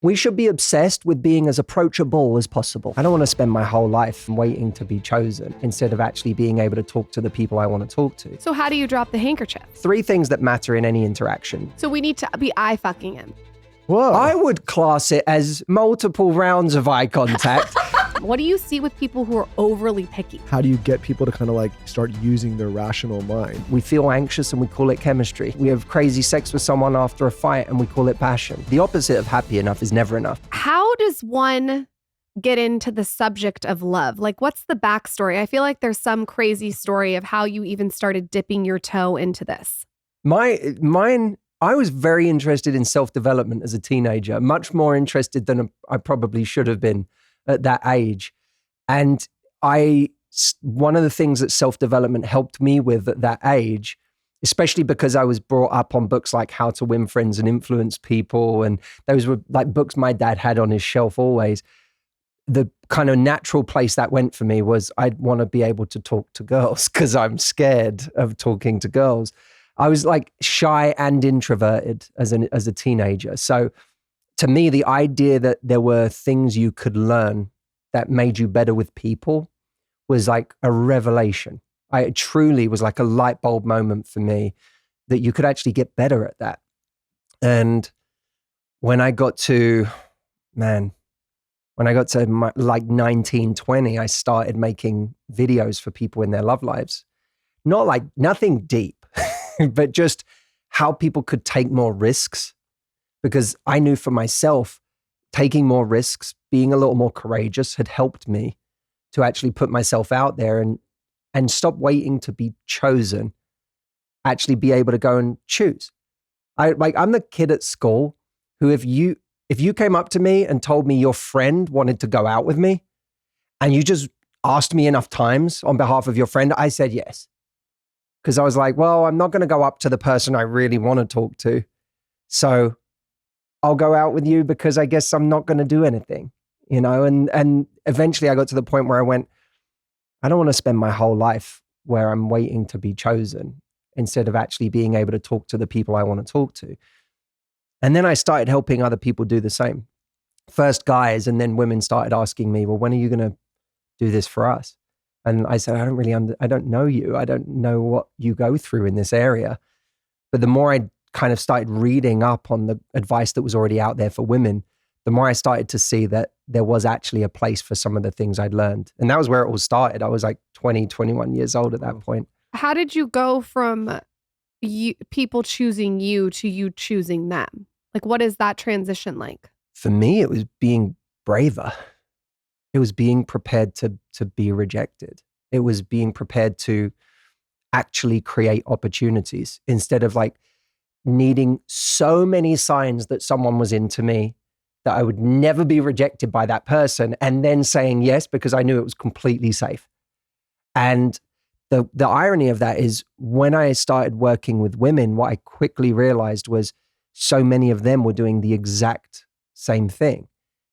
We should be obsessed with being as approachable as possible. I don't want to spend my whole life waiting to be chosen instead of actually being able to talk to the people I want to talk to. So how do you drop the handkerchief? 3 things that matter in any interaction. So we need to be eye fucking him. Whoa. I would class it as multiple rounds of eye contact. What do you see with people who are overly picky? How do you get people to kind of like start using their rational mind? We feel anxious and we call it chemistry. We have crazy sex with someone after a fight and we call it passion. The opposite of happy enough is never enough. How does one get into the subject of love? Like, what's the backstory? I feel like there's some crazy story of how you even started dipping your toe into this. Mine, I was very interested in self-development as a teenager, much more interested than I probably should have been at that age. And one of the things that self-development helped me with at that age, especially because I was brought up on books like How to Win Friends and Influence People, and those were like books my dad had on his shelf always, the kind of natural place that went for me was I'd want to be able to talk to girls because I'm scared of talking to girls. I was like shy and introverted as a teenager. So to me, the idea that there were things you could learn that made you better with people was like a revelation. It truly was like a light bulb moment for me that you could actually get better at that. And when I got to my, like 19, 20, I started making videos for people in their love lives. Not like nothing deep, but just how people could take more risks. Because I knew for myself, taking more risks, being a little more courageous had helped me to actually put myself out there and stop waiting to be chosen, actually be able to go and choose. I'm the kid at school who if you came up to me and told me your friend wanted to go out with me and you just asked me enough times on behalf of your friend, I said yes. Because I was like, well, I'm not going to go up to the person I really want to talk to. So I'll go out with you because I guess I'm not going to do anything, and eventually I got to the point where I went, I don't want to spend my whole life where I'm waiting to be chosen instead of actually being able to talk to the people I want to talk to. And then I started helping other people do the same. First guys, and then women started asking me, well, when are you going to do this for us? And I said, I don't know you. I don't know what you go through in this area. But the more I kind of started reading up on the advice that was already out there for women, the more I started to see that there was actually a place for some of the things I'd learned. And that was where it all started. I was like 20, 21 years old at that point. How did you go from people choosing you to you choosing them? Like, what is that transition like? For me, it was being braver. It was being prepared to be rejected. It was being prepared to actually create opportunities instead of like needing so many signs that someone was into me that I would never be rejected by that person and then saying yes because I knew it was completely safe. And the irony of that is when I started working with women, what I quickly realized was so many of them were doing the exact same thing.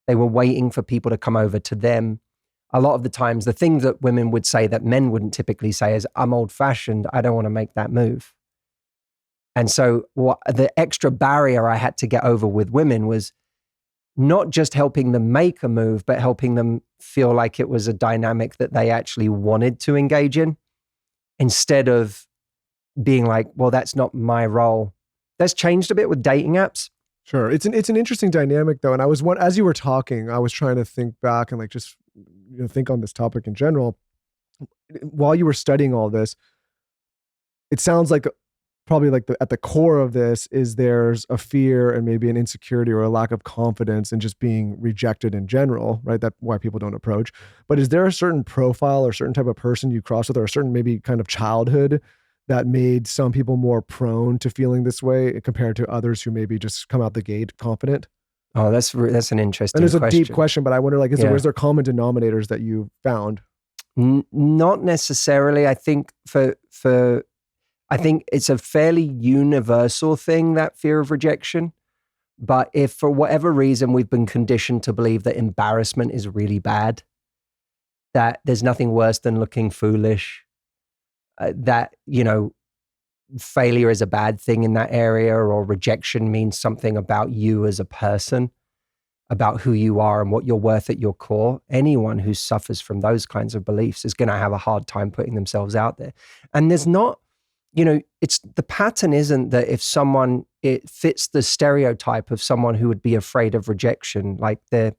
They were waiting for people to come over to them. A lot of the times, the thing that women would say that men wouldn't typically say is, I'm old fashioned, I don't want to make that move. And so the extra barrier I had to get over with women was not just helping them make a move, but helping them feel like it was a dynamic that they actually wanted to engage in instead of being like, well, that's not my role. That's changed a bit with dating apps. Sure. It's an interesting dynamic though. And as you were talking, I was trying to think back and like just think on this topic in general. While you were studying all this, it sounds like probably like at the core of this is there's a fear and maybe an insecurity or a lack of confidence in just being rejected in general, right? That's why people don't approach. But is there a certain profile or certain type of person you cross with or a certain maybe kind of childhood that made some people more prone to feeling this way compared to others who maybe just come out the gate confident? Oh, that's an interesting question. And it's a deep question, but I wonder like, is there common denominators that you found? Not necessarily. I think I think it's a fairly universal thing, that fear of rejection. But if for whatever reason we've been conditioned to believe that embarrassment is really bad, that there's nothing worse than looking foolish, that, failure is a bad thing in that area or rejection means something about you as a person. about who you are and what you're worth at your core, anyone who suffers from those kinds of beliefs is going to have a hard time putting themselves out there. And there's not, it's the pattern isn't that if someone, it fits the stereotype of someone who would be afraid of rejection, like they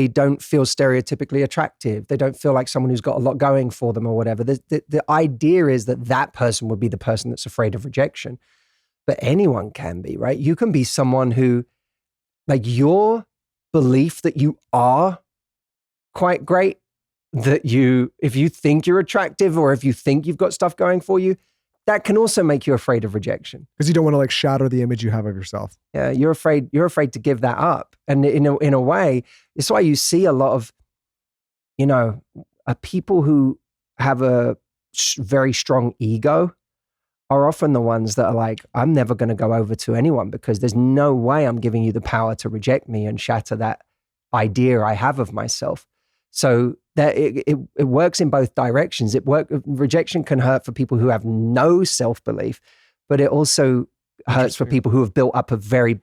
don't feel stereotypically attractive. They don't feel like someone who's got a lot going for them or whatever. The idea is that person would be the person that's afraid of rejection. But anyone can be, right? You can be someone who, like, your belief that you are quite great, that if you think you're attractive or if you think you've got stuff going for you, that can also make you afraid of rejection. Because you don't want to like shatter the image you have of yourself. Yeah, you're afraid to give that up. And in a way, it's why you see a lot of, people who have a very strong ego are often the ones that are like, I'm never going to go over to anyone because there's no way I'm giving you the power to reject me and shatter that idea I have of myself. So that it works in both directions. Rejection can hurt for people who have no self-belief, but it also hurts for people who have built up a very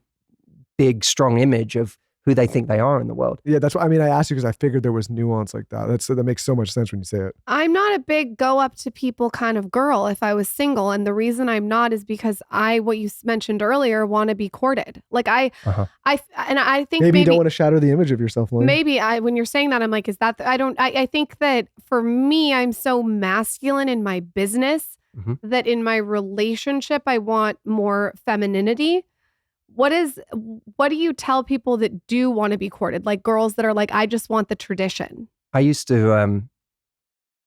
big, strong image of who they think they are in the world. Yeah, that's what I mean. I asked you because I figured there was nuance like that. That makes so much sense when you say it. I'm not a big go up to people kind of girl if I was single. And the reason I'm not is because what you mentioned earlier, want to be courted. Like I think maybe you don't want to shatter the image of yourself, Lauren. Maybe when you're saying that, I'm like, is that, I think that for me, I'm so masculine in my business that in my relationship, I want more femininity. What do you tell people that do want to be courted? Like girls that are like, I just want the tradition. I used to,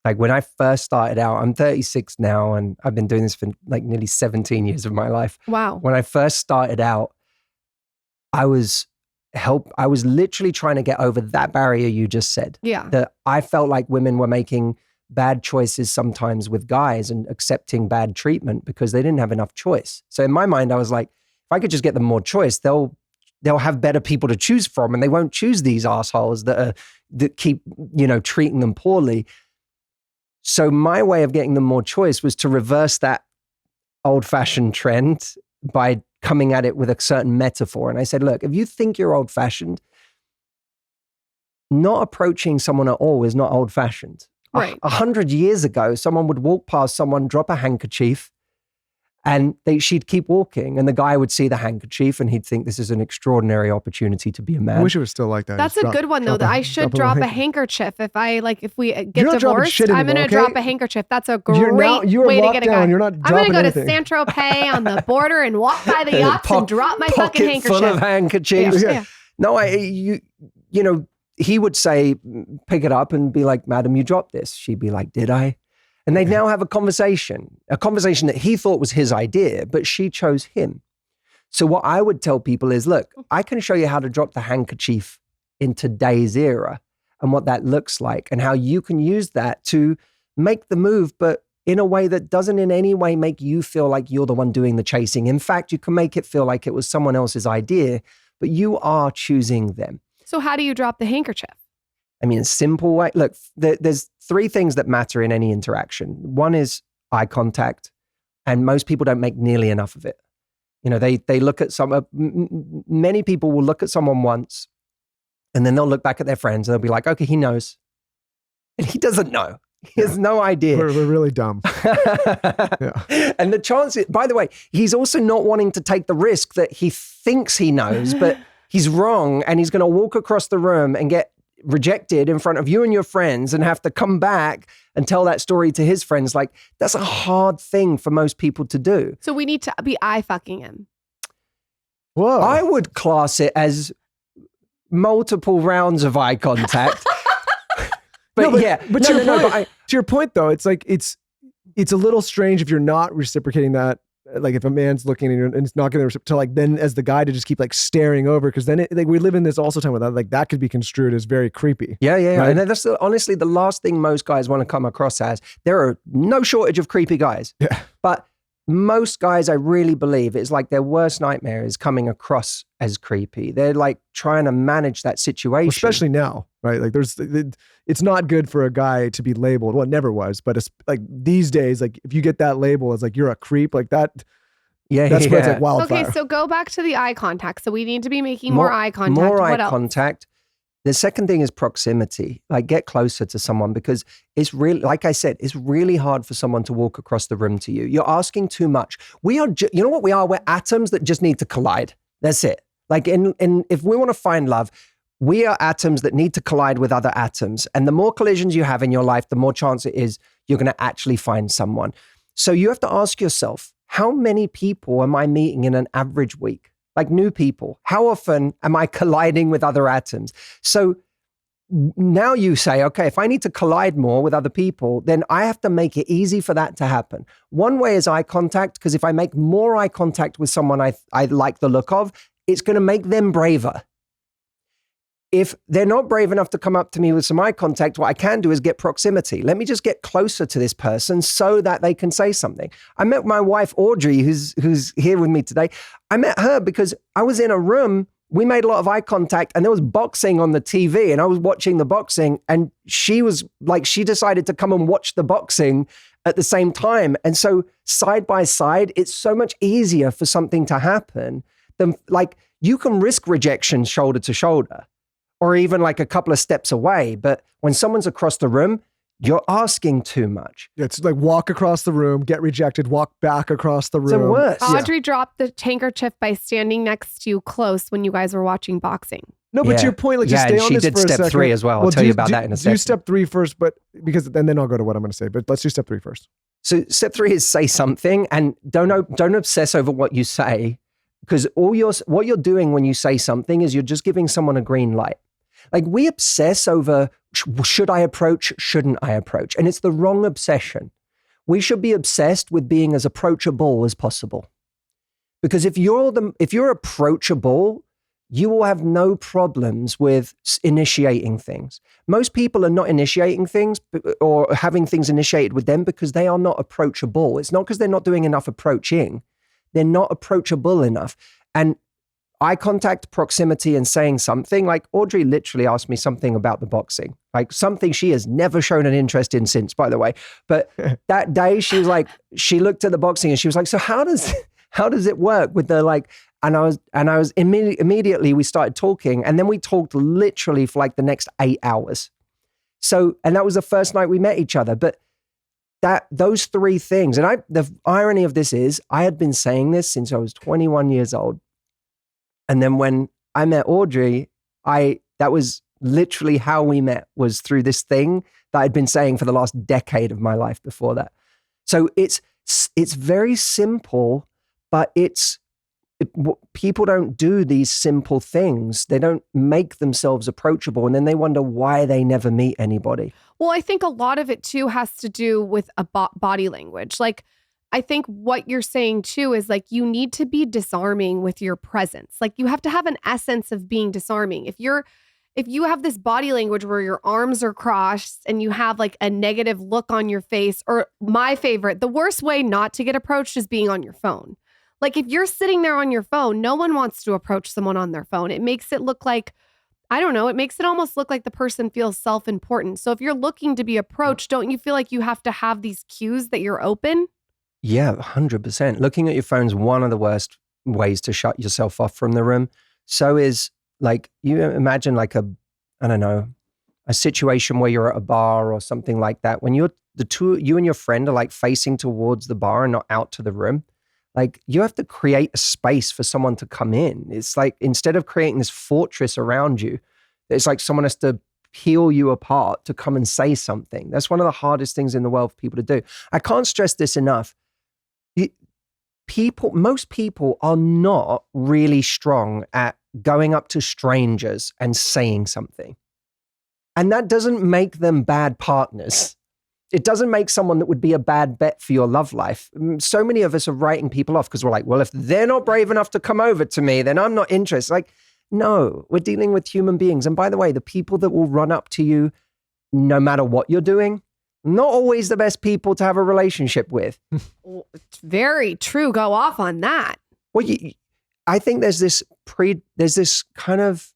like when I first started out, I'm 36 now and I've been doing this for like nearly 17 years of my life. Wow. When I first started out, I was literally trying to get over that barrier you just said. Yeah. That I felt like women were making bad choices sometimes with guys and accepting bad treatment because they didn't have enough choice. So in my mind, I was like, if I could just get them more choice, they'll have better people to choose from, and they won't choose these assholes that keep treating them poorly. So my way of getting them more choice was to reverse that old-fashioned trend by coming at it with a certain metaphor. And I said, look, if you think you're old-fashioned, not approaching someone at all is not old-fashioned. Right. 100 years ago, someone would walk past someone, drop a handkerchief, and she'd keep walking, and the guy would see the handkerchief, and he'd think this is an extraordinary opportunity to be a man. I wish it was still like that. That's a good one, though. That I should drop a handkerchief if we get divorced. I'm going to drop a handkerchief. That's a great way to get a guy. You're not I'm going to go anything. to Saint-Tropez on the border and walk by the yachts and drop my fucking handkerchief. Full of handkerchiefs. Yeah. No, he would say, pick it up and be like, madam, you dropped this. She'd be like, did I? And they'd now have a conversation that he thought was his idea, but she chose him. So what I would tell people is, look, I can show you how to drop the handkerchief in today's era and what that looks like and how you can use that to make the move, but in a way that doesn't in any way make you feel like you're the one doing the chasing. In fact, you can make it feel like it was someone else's idea, but you are choosing them. So how do you drop the handkerchief? I mean, a simple way. Look, there's three things that matter in any interaction. One is eye contact, and most people don't make nearly enough of it. They look at many people will look at someone once, and then they'll look back at their friends, and they'll be like, okay, he knows. And he doesn't know. He has no idea. We're really dumb. Yeah. And the chance, by the way, he's also not wanting to take the risk that he thinks he knows, but he's wrong, and he's going to walk across the room and get rejected in front of you and your friends and have to come back and tell that story to his friends. Like, that's a hard thing for most people to do. So we need to be eye fucking him. Whoa. I would class it as multiple rounds of eye contact. To your point though, it's like it's a little strange if you're not reciprocating that. Like if a man's looking and it's not going to like then as the guy to just keep like staring over, because then we live in this also time where that could be construed as very creepy. Yeah. Right? And that's honestly the last thing most guys want to come across as. There are no shortage of creepy guys. Yeah. But most guys, I really believe, it's like their worst nightmare is coming across as creepy. They're like trying to manage that situation. Well, especially now, right? Like it's not good for a guy to be labeled. Well, it never was, but it's like these days, like if you get that label as like you're a creep, like that. Yeah, That's where it's yeah. like wildfire. Okay, so go back to the eye contact. So we need to be making more eye contact. More What eye else? contact. The second thing is proximity. Like get closer to someone because it's really, like I said, it's really hard for someone to walk across the room to you. You're asking too much. We are, you know what we are? We're atoms that just need to collide. That's it. Like if we want to find love, we are atoms that need to collide with other atoms. And the more collisions you have in your life, the more chance it is you're going to actually find someone. So you have to ask yourself, how many people am I meeting in an average week? Like new people. How often am I colliding with other atoms? So now you say, okay, if I need to collide more with other people, then I have to make it easy for that to happen. One way is eye contact, because if I make more eye contact with someone I like the look of, it's going to make them braver. If they're not brave enough to come up to me with some eye contact, what I can do is get proximity. Let me just get closer to this person so that they can say something. I met my wife, Audrey, who's here with me today. I met her because I was in a room. We made a lot of eye contact and there was boxing on the TV and I was watching the boxing and she was like, she decided to come and watch the boxing at the same time. And so side by side, it's so much easier for something to happen than like you can risk rejection shoulder to shoulder. Or even like a couple of steps away. But when someone's across the room, you're asking too much. It's like walk across the room, get rejected, walk back across the room. It's worse. Audrey dropped the handkerchief by standing next to you close when you guys were watching boxing. No, but to your point, like just stay on she this did for a step second. 3 as well. I'll tell you about that in a second. Do step 3 first, but because and then I'll go to what I'm going to say. But let's do step 3 first. So step 3 is say something and don't obsess over what you say because what you're doing when you say something is you're just giving someone a green light. Like we obsess over, should I approach, shouldn't I approach? And it's the wrong obsession. We should be obsessed with being as approachable as possible. Because if you're approachable, you will have no problems with initiating things. Most people are not initiating things or having things initiated with them because they are not approachable. It's not because they're not doing enough approaching. They're not approachable enough. And eye contact, proximity, and saying something. Like Audrey literally asked me something about the boxing, like something she has never shown an interest in since, by the way. But that day she was like, she looked at the boxing and she was like, so how does it work with the like, and I was immediately we started talking and then we talked literally for like the next 8 hours. So, and that was the first night we met each other. But those 3 things, and the irony of this is I had been saying this since I was 21 years old. And then when I met Audrey, that was literally how we met, was through this thing that I'd been saying for the last decade of my life before that. So it's very simple, but people don't do these simple things. They don't make themselves approachable. And then they wonder why they never meet anybody. Well, I think a lot of it too has to do with a body language. Like, I think what you're saying too is like you need to be disarming with your presence. Like you have to have an essence of being disarming. If you have this body language where your arms are crossed and you have like a negative look on your face, or my favorite, the worst way not to get approached is being on your phone. Like if you're sitting there on your phone, no one wants to approach someone on their phone. It makes it look like, I don't know, it makes it almost look like the person feels self-important. So if you're looking to be approached, don't you feel like you have to have these cues that you're open? Yeah, 100%. Looking at your phone is one of the worst ways to shut yourself off from the room. So is like, you imagine like a situation where you're at a bar or something like that. When you and your friend are like facing towards the bar and not out to the room, like you have to create a space for someone to come in. It's like, instead of creating this fortress around you, it's like someone has to peel you apart to come and say something. That's one of the hardest things in the world for people to do. I can't stress this enough. Most people are not really strong at going up to strangers and saying something. And that doesn't make them bad partners. It doesn't make someone that would be a bad bet for your love life. So many of us are writing people off because we're like, well, if they're not brave enough to come over to me, then I'm not interested. Like, no, we're dealing with human beings. And by the way, the people that will run up to you, no matter what you're doing, not always the best people to have a relationship with. It's very true. Go off on that. Well, I think there's this kind of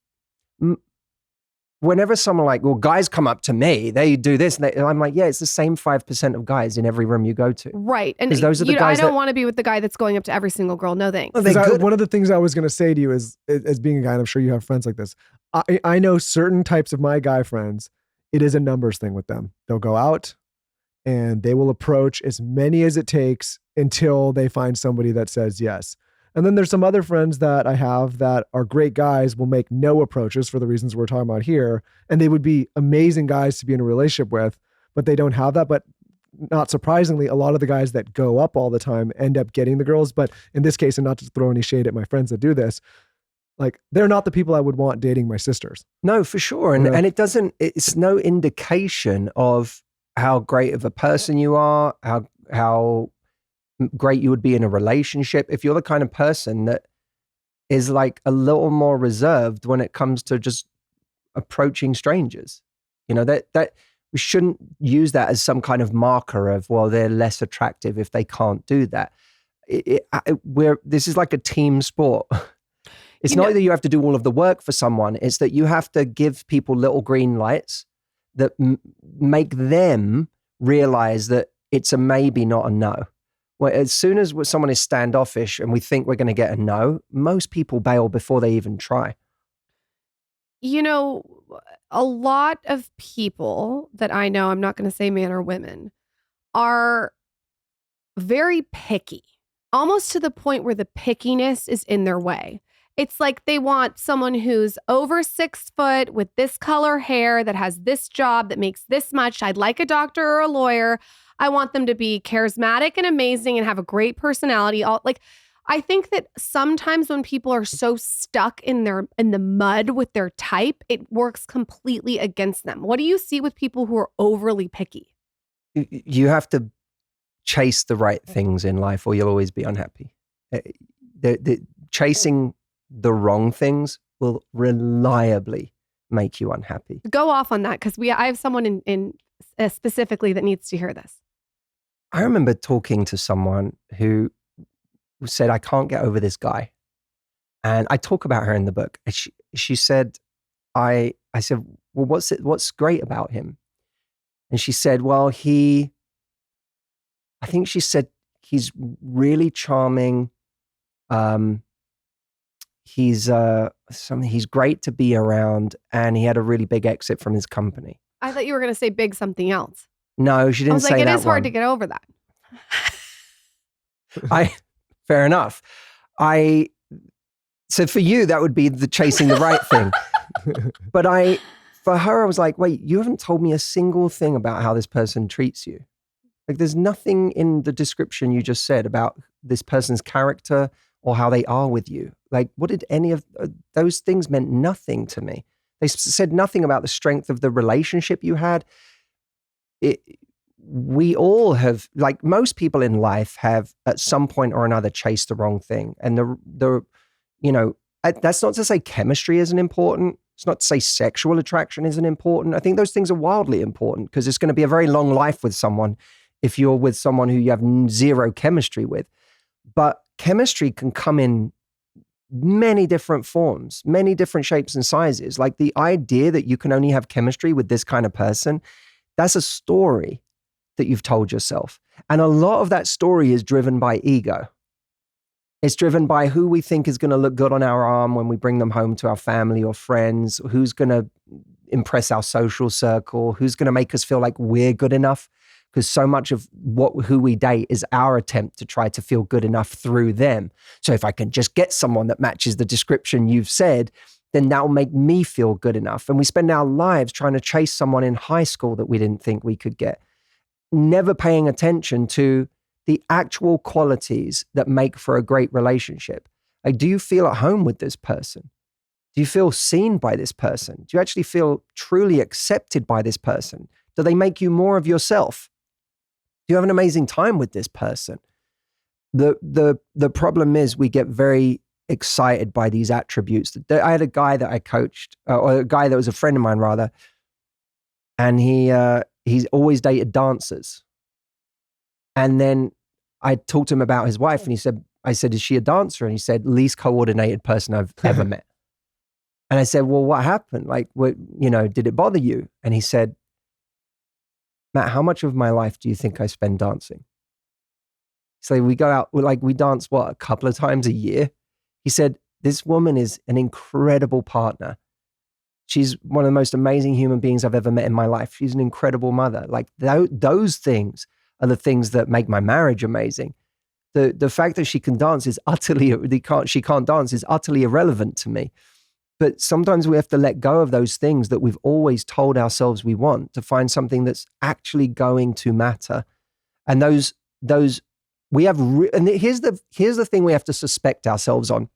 whenever someone like, well, guys come up to me, they do this. And I'm like, yeah, it's the same 5% of guys in every room you go to. Right. And those are the guys I don't want to be with the guy that's going up to every single girl. No thanks. One of the things I was going to say to you is, as being a guy, and I'm sure you have friends like this, I know certain types of my guy friends, it is a numbers thing with them. They'll go out and they will approach as many as it takes until they find somebody that says yes. And then there's some other friends that I have that are great guys, will make no approaches for the reasons we're talking about here. And they would be amazing guys to be in a relationship with, but they don't have that. But not surprisingly, a lot of the guys that go up all the time end up getting the girls. But in this case, and not to throw any shade at my friends that do this, like, they're not the people I would want dating my sisters. No, for sure. And it's no indication of how great of a person you are, how great you would be in a relationship if you're the kind of person that is like a little more reserved when it comes to just approaching strangers. You know, that we shouldn't use that as some kind of marker of, well, they're less attractive if they can't do that. This is like a team sport. It's not that you have to do all of the work for someone. It's that you have to give people little green lights that make them realize that it's a maybe, not a no. Well, as soon as someone is standoffish and we think we're going to get a no, most people bail before they even try. You know, a lot of people that I know, I'm not going to say man or women, are very picky, almost to the point where the pickiness is in their way. It's like they want someone who's over 6 foot with this color hair that has this job that makes this much. I'd like a doctor or a lawyer. I want them to be charismatic and amazing and have a great personality. I think that sometimes when people are so stuck in the mud with their type, it works completely against them. What do you see with people who are overly picky? You have to chase the right things in life or you'll always be unhappy. Chasing the wrong things will reliably make you unhappy. Go off on that, because I have someone in specifically that needs to hear this. I remember talking to someone who said, I can't get over this guy. And I talk about her in the book. And she said, I said, well, what's great about him? And she said, well, I think she said, he's really charming. He's great to be around, and he had a really big exit from his company. I thought you were going to say big something else. No, she didn't say that. I was like, it is hard to get over that. Fair enough. So for you, that would be the chasing the right thing. But for her, I was like, wait, you haven't told me a single thing about how this person treats you. Like, there's nothing in the description you just said about this person's character or how they are with you. Like, what did any of those things meant? Nothing to me. They said nothing about the strength of the relationship you had. We all have, like most people in life have at some point or another chased the wrong thing. And that's not to say chemistry isn't important. It's not to say sexual attraction isn't important. I think those things are wildly important because it's going to be a very long life with someone if you're with someone who you have zero chemistry with. But chemistry can come in many different forms, many different shapes and sizes. Like the idea that you can only have chemistry with this kind of person, that's a story that you've told yourself. And a lot of that story is driven by ego. It's driven by who we think is going to look good on our arm when we bring them home to our family or friends, who's going to impress our social circle, who's going to make us feel like we're good enough. Because so much of who we date is our attempt to try to feel good enough through them. So if I can just get someone that matches the description you've said, then that'll make me feel good enough. And we spend our lives trying to chase someone in high school that we didn't think we could get, never paying attention to the actual qualities that make for a great relationship. Like, do you feel at home with this person? Do you feel seen by this person? Do you actually feel truly accepted by this person? Do they make you more of yourself? Do you have an amazing time with this person? The problem is we get very excited by these attributes. I had a guy that I coached, or a guy that was a friend of mine rather, and he's always dated dancers. And then I talked to him about his wife, and I said, is she a dancer? And he said, least coordinated person I've ever met. And I said, well, what happened? Like, what, did it bother you? And he said, Matt, how much of my life do you think I spend dancing? So we go out, we dance, a couple of times a year? He said, this woman is an incredible partner. She's one of the most amazing human beings I've ever met in my life. She's an incredible mother. Like those things are the things that make my marriage amazing. The fact that she can dance is she can't dance is utterly irrelevant to me. But sometimes we have to let go of those things that we've always told ourselves we want to find something that's actually going to matter. And those we have, and here's the thing we have to suspect ourselves on.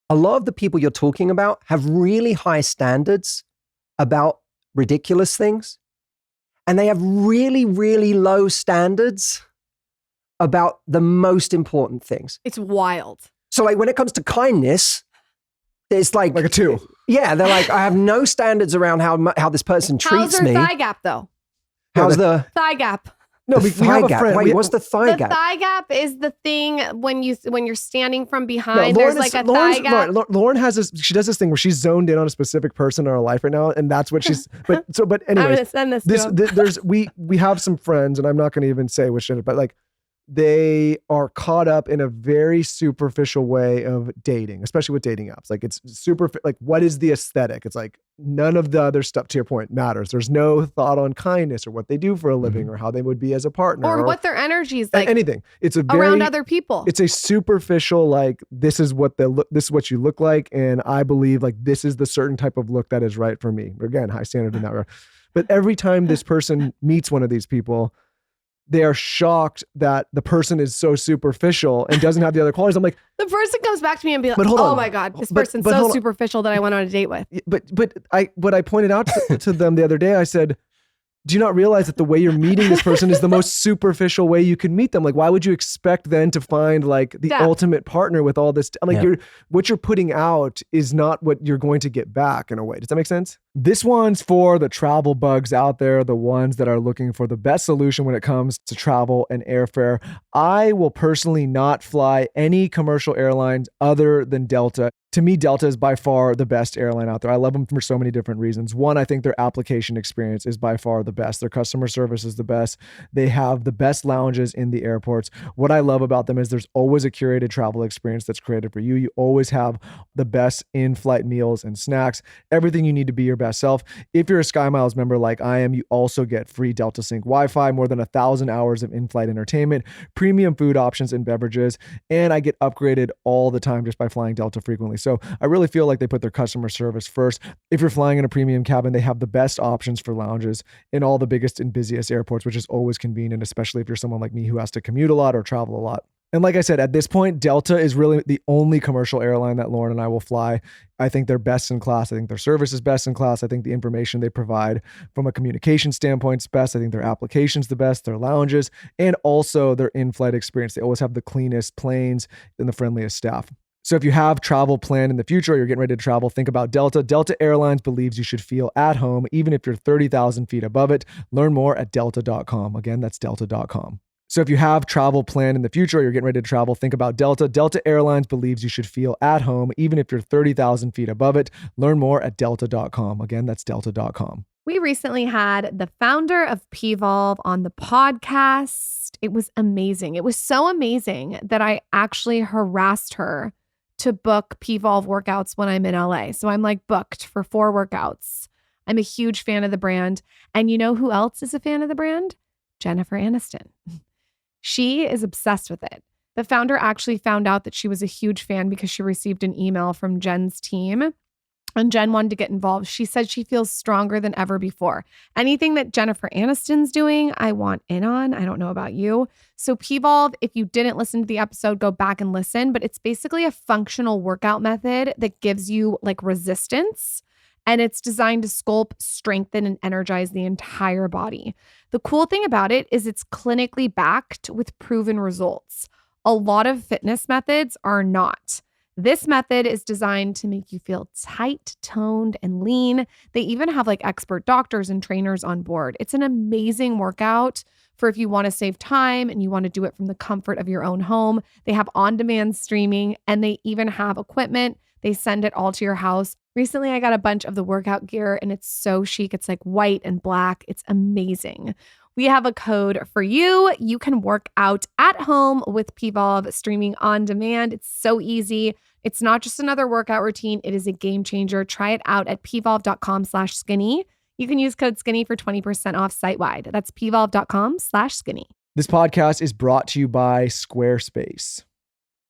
A lot of the people you're talking about have really high standards about ridiculous things, and they have really, really low standards about the most important things. It's wild. So like when it comes to kindness, it's like a 2. Yeah, they're like, I have no standards around how this person treats me. How's their thigh gap though? How's the thigh gap? No, we have a gap. friend. Wait, what's the thigh The gap? thigh gap is the thing when you're standing from behind. There's like a thigh gap. Lauren has this. She does this thing where she's zoned in on a specific person in her life right now, and that's what she's. But anyways, I'm gonna send this to him. We have some friends, and I'm not going to even say which, but like they are caught up in a very superficial way of dating, especially with dating apps. Like it's super, like what is the aesthetic? It's like none of the other stuff, to your point, matters. There's no thought on kindness or what they do for a living or how they would be as a partner. Or what their energy is like. Anything. It's around other people. It's a superficial, like this is what you look like. And I believe like this is the certain type of look that is right for me. Again, high standard in that regard. But every time this person meets one of these people, they are shocked that the person is so superficial and doesn't have the other qualities. I'm like, the person comes back to me and be like, my God, this person's so superficial that I went on a date with. But I pointed out to them the other day, I said, do you not realize that the way you're meeting this person is the most superficial way you can meet them? Like, why would you expect then to find like the ultimate partner with all this? I'm like, what you're putting out is not what you're going to get back in a way. Does that make sense? This one's for the travel bugs out there, the ones that are looking for the best solution when it comes to travel and airfare. I will personally not fly any commercial airlines other than Delta. To me, Delta is by far the best airline out there. I love them for so many different reasons. One, I think their application experience is by far the best. Their customer service is the best. They have the best lounges in the airports. What I love about them is there's always a curated travel experience that's created for you. You always have the best in-flight meals and snacks, everything you need to be your best self. If you're a SkyMiles member like I am, you also get free Delta Sync Wi-Fi, more than 1,000 hours of in-flight entertainment, premium food options and beverages, and I get upgraded all the time just by flying Delta frequently. So I really feel like they put their customer service first. If you're flying in a premium cabin, they have the best options for lounges in all the biggest and busiest airports, which is always convenient, especially if you're someone like me who has to commute a lot or travel a lot. And like I said, at this point, Delta is really the only commercial airline that Lauren and I will fly. I think they're best in class. I think their service is best in class. I think the information they provide from a communication standpoint is best. I think their application's the best, their lounges, and also their in-flight experience. They always have the cleanest planes and the friendliest staff. So if you have travel planned in the future or you're getting ready to travel, think about Delta. Delta Airlines believes you should feel at home, even if you're 30,000 feet above it. Learn more at delta.com. Again, that's delta.com. So if you have travel planned in the future or you're getting ready to travel, think about Delta. Delta Airlines believes you should feel at home, even if you're 30,000 feet above it. Learn more at delta.com. Again, that's delta.com. We recently had the founder of Peol on the podcast. It was amazing. It was so amazing that I actually harassed her to book Peol workouts when I'm in LA. So I'm like booked for 4 workouts. I'm a huge fan of the brand. And you know who else is a fan of the brand? Jennifer Aniston. She is obsessed with it. The founder actually found out that she was a huge fan because she received an email from Jen's team and Jen wanted to get involved. She said she feels stronger than ever before. Anything that Jennifer Aniston's doing, I want in on. I don't know about you. So Peol, if you didn't listen to the episode, go back and listen, but it's basically a functional workout method that gives you like resistance. And it's designed to sculpt, strengthen, and energize the entire body. The cool thing about it is it's clinically backed with proven results. A lot of fitness methods are not. This method is designed to make you feel tight, toned, and lean. They even have like expert doctors and trainers on board. It's an amazing workout for if you want to save time and you want to do it from the comfort of your own home. They have on-demand streaming and they even have equipment. They They send it all to your house. Recently, I got a bunch of the workout gear and it's so chic. It's like white and black. It's amazing. We have a code for you. You can work out at home with Peol streaming on demand. It's so easy. It's not just another workout routine. It is a game changer. Try it out at peol.com/skinny. You can use code skinny for 20% off site-wide. That's peol.com/skinny. This podcast is brought to you by Squarespace.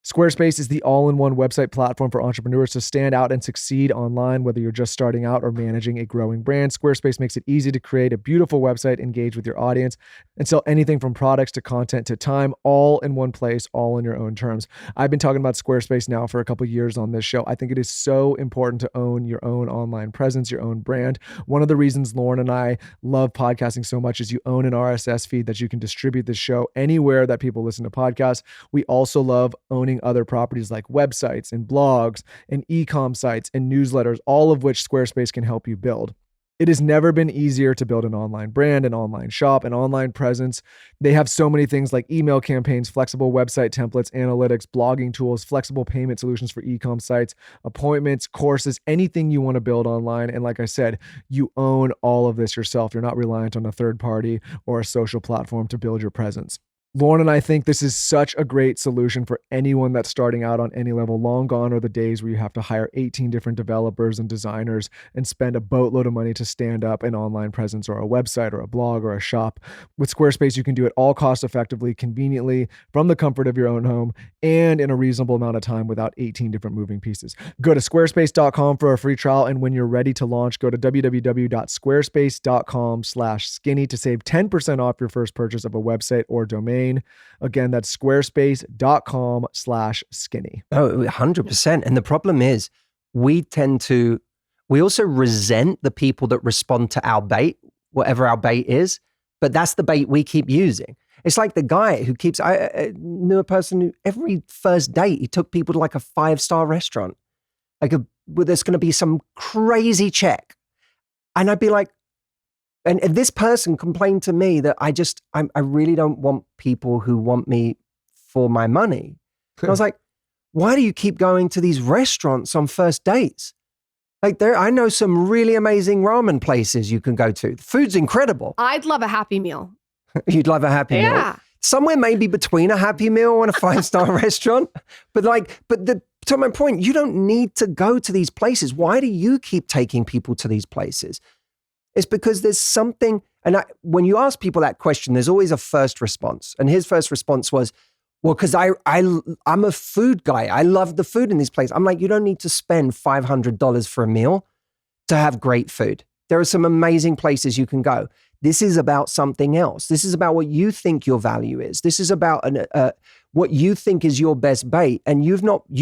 Squarespace is the all-in-one website platform for entrepreneurs to stand out and succeed online, whether you're just starting out or managing a growing brand. Squarespace makes it easy to create a beautiful website, engage with your audience, and sell anything from products to content to time, all in one place, all in your own terms. I've been talking about Squarespace now for a couple of years on this show. I think it is so important to own your own online presence, your own brand. One of the reasons Lauren and I love podcasting so much is you own an RSS feed that you can distribute this show anywhere that people listen to podcasts. We also love owning other properties like websites and blogs and e-com sites and newsletters, all of which Squarespace can help you build. It has never been easier to build an online brand, an online shop, an online presence. They have so many things like email campaigns, flexible website templates, analytics, blogging tools, flexible payment solutions for e-com sites, appointments, courses, anything you want to build online. And like I said, you own all of this yourself. You're not reliant on a third party or a social platform to build your presence. Lauren and I think this is such a great solution for anyone that's starting out on any level. Long gone are the days where you have to hire 18 different developers and designers and spend a boatload of money to stand up an online presence or a website or a blog or a shop. With Squarespace, you can do it all cost effectively, conveniently, from the comfort of your own home, and in a reasonable amount of time without 18 different moving pieces. Go to squarespace.com for a free trial, and when you're ready to launch, go to www.squarespace.com/skinny to save 10% off your first purchase of a website or domain. Again, that's squarespace.com/skinny. Oh, 100%. And the problem is we also resent the people that respond to our bait, whatever our bait is, but that's the bait we keep using. It's like the guy who I knew a person who every first date, he took people to like a 5-star restaurant, where there's going to be some crazy check. And I'd be like, and this person complained to me that I really don't want people who want me for my money. And I was like, why do you keep going to these restaurants on first dates? Like I know some really amazing ramen places you can go to. The food's incredible. I'd love a Happy Meal. You'd love a Happy Meal. Yeah. Somewhere maybe between a Happy Meal and a 5-star restaurant. To my point, you don't need to go to these places. Why do you keep taking people to these places? It's because there's something, and when you ask people that question, there's always a first response. And his first response was, well, because I'm a food guy. I love the food in this place. I'm like, you don't need to spend $500 for a meal to have great food. There are some amazing places you can go. This is about something else. This is about what you think your value is. This is about what you think is your best bait. And you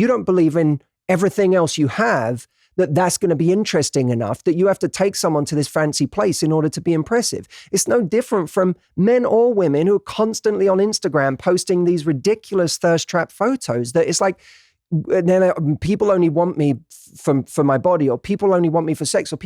don't believe in everything else you have, that's going to be interesting enough that you have to take someone to this fancy place in order to be impressive. It's no different from men or women who are constantly on Instagram posting these ridiculous thirst trap photos that it's like, then people only want me for my body, or people only want me for sex, or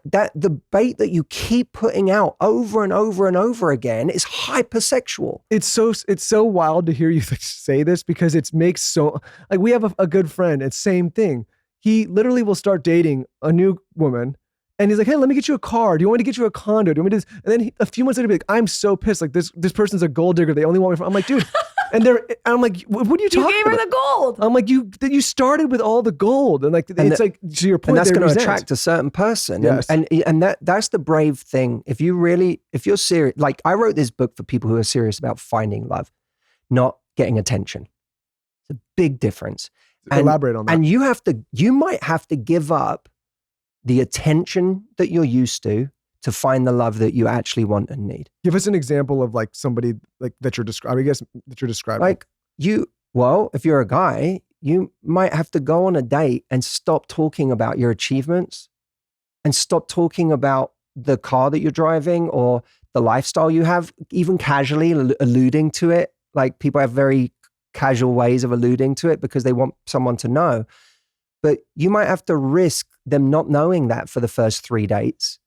the bait that you keep putting out over and over and over again is hypersexual. It's so wild to hear you say this, because it makes so, like, we have a good friend, it's same thing. He literally will start dating a new woman and he's like, hey, let me get you a car. Do you want me to get you a condo? Do you want me to? And then a few months later, he'll be like, I'm so pissed. Like this person's a gold digger. They only want me for, I'm like, dude. And I'm like, what are you talking about? You gave her the gold. I'm like, you started with all the gold. And like, it's like, to your point, and that's going to attract a certain person. Yes. And that's the brave thing. If you're serious, like I wrote this book for people who are serious about finding love, not getting attention. It's a big difference. Elaborate on that. And you might have to give up the attention that you're used to find the love that you actually want and need. Give us an example of like somebody like that you're describing. I guess that you're describing. Like if you're a guy, you might have to go on a date and stop talking about your achievements and stop talking about the car that you're driving or the lifestyle you have, even casually alluding to it. Like people have very casual ways of alluding to it because they want someone to know. But you might have to risk them not knowing that for the first 3 dates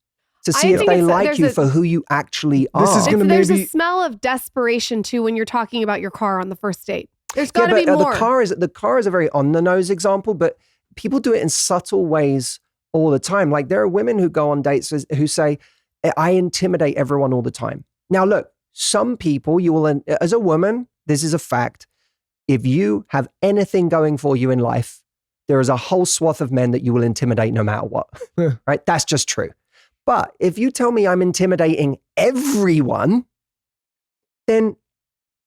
to see if they like you for who you actually are. This is going to There's a smell of desperation too when you're talking about your car on the first date. There's got to be more. The car is a very on the nose example, but people do it in subtle ways all the time. Like there are women who go on dates who say, I intimidate everyone all the time. Now, look, some people you will, as a woman, this is a fact. If you have anything going for you in life, there is a whole swath of men that you will intimidate no matter what, right? That's just true. But if you tell me I'm intimidating everyone, then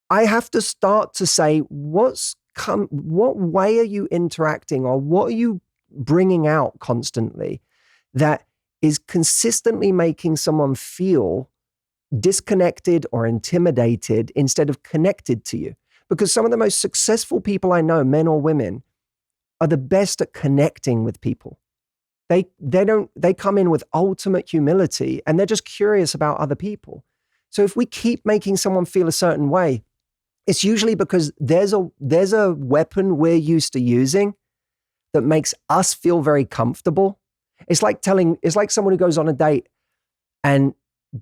I have to start to say, what way are you interacting, or what are you bringing out constantly that is consistently making someone feel disconnected or intimidated instead of connected to you? Because some of the most successful people I know, men or women, are the best at connecting with people. They come in with ultimate humility and they're just curious about other people. So if we keep making someone feel a certain way, it's usually because there's a weapon we're used to using that makes us feel very comfortable. It's like someone who goes on a date and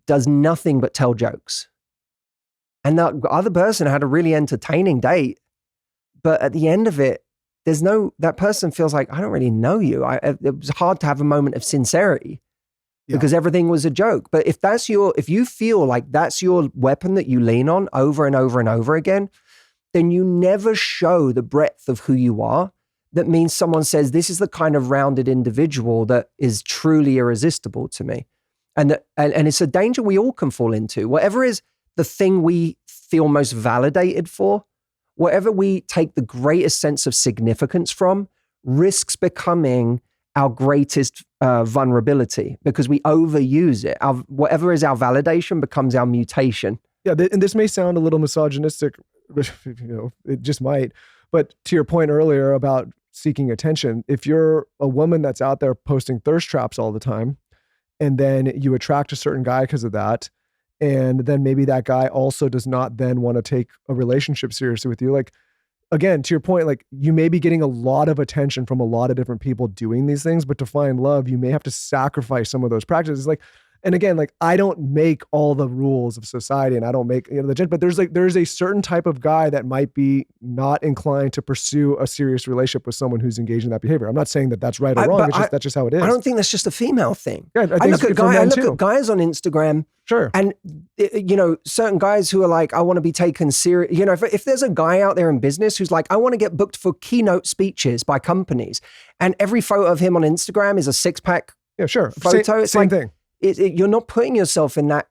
does nothing but tell jokes. And the other person had a really entertaining date, but at the end of it, that person feels like, I don't really know you. It was hard to have a moment of sincerity because everything was a joke. But if you feel like that's your weapon that you lean on over and over and over again, then you never show the breadth of who you are. That means someone says, this is the kind of rounded individual that is truly irresistible to me. And it's a danger we all can fall into. Whatever is the thing we feel most validated for, whatever we take the greatest sense of significance from, risks becoming our greatest vulnerability because we overuse it. Whatever is our validation becomes our mutation. Yeah, and this may sound a little misogynistic, it just might. But to your point earlier about seeking attention, if you're a woman that's out there posting thirst traps all the time, and then you attract a certain guy because of that, and then maybe that guy also does not then want to take a relationship seriously with you. Like, again, to your point, like you may be getting a lot of attention from a lot of different people doing these things, but to find love, you may have to sacrifice some of those practices. Like, and again, like I don't make all the rules of society and I don't make, the gent, but there's a certain type of guy that might be not inclined to pursue a serious relationship with someone who's engaged in that behavior. I'm not saying that that's right or wrong. That's just how it is. I don't think that's just a female thing. Yeah, I look at guys on Instagram. Sure. And, certain guys who are like, I want to be taken serious. If there's a guy out there in business who's like, I want to get booked for keynote speeches by companies, and every photo of him on Instagram is a six-pack photo. Same thing. You're not putting yourself in that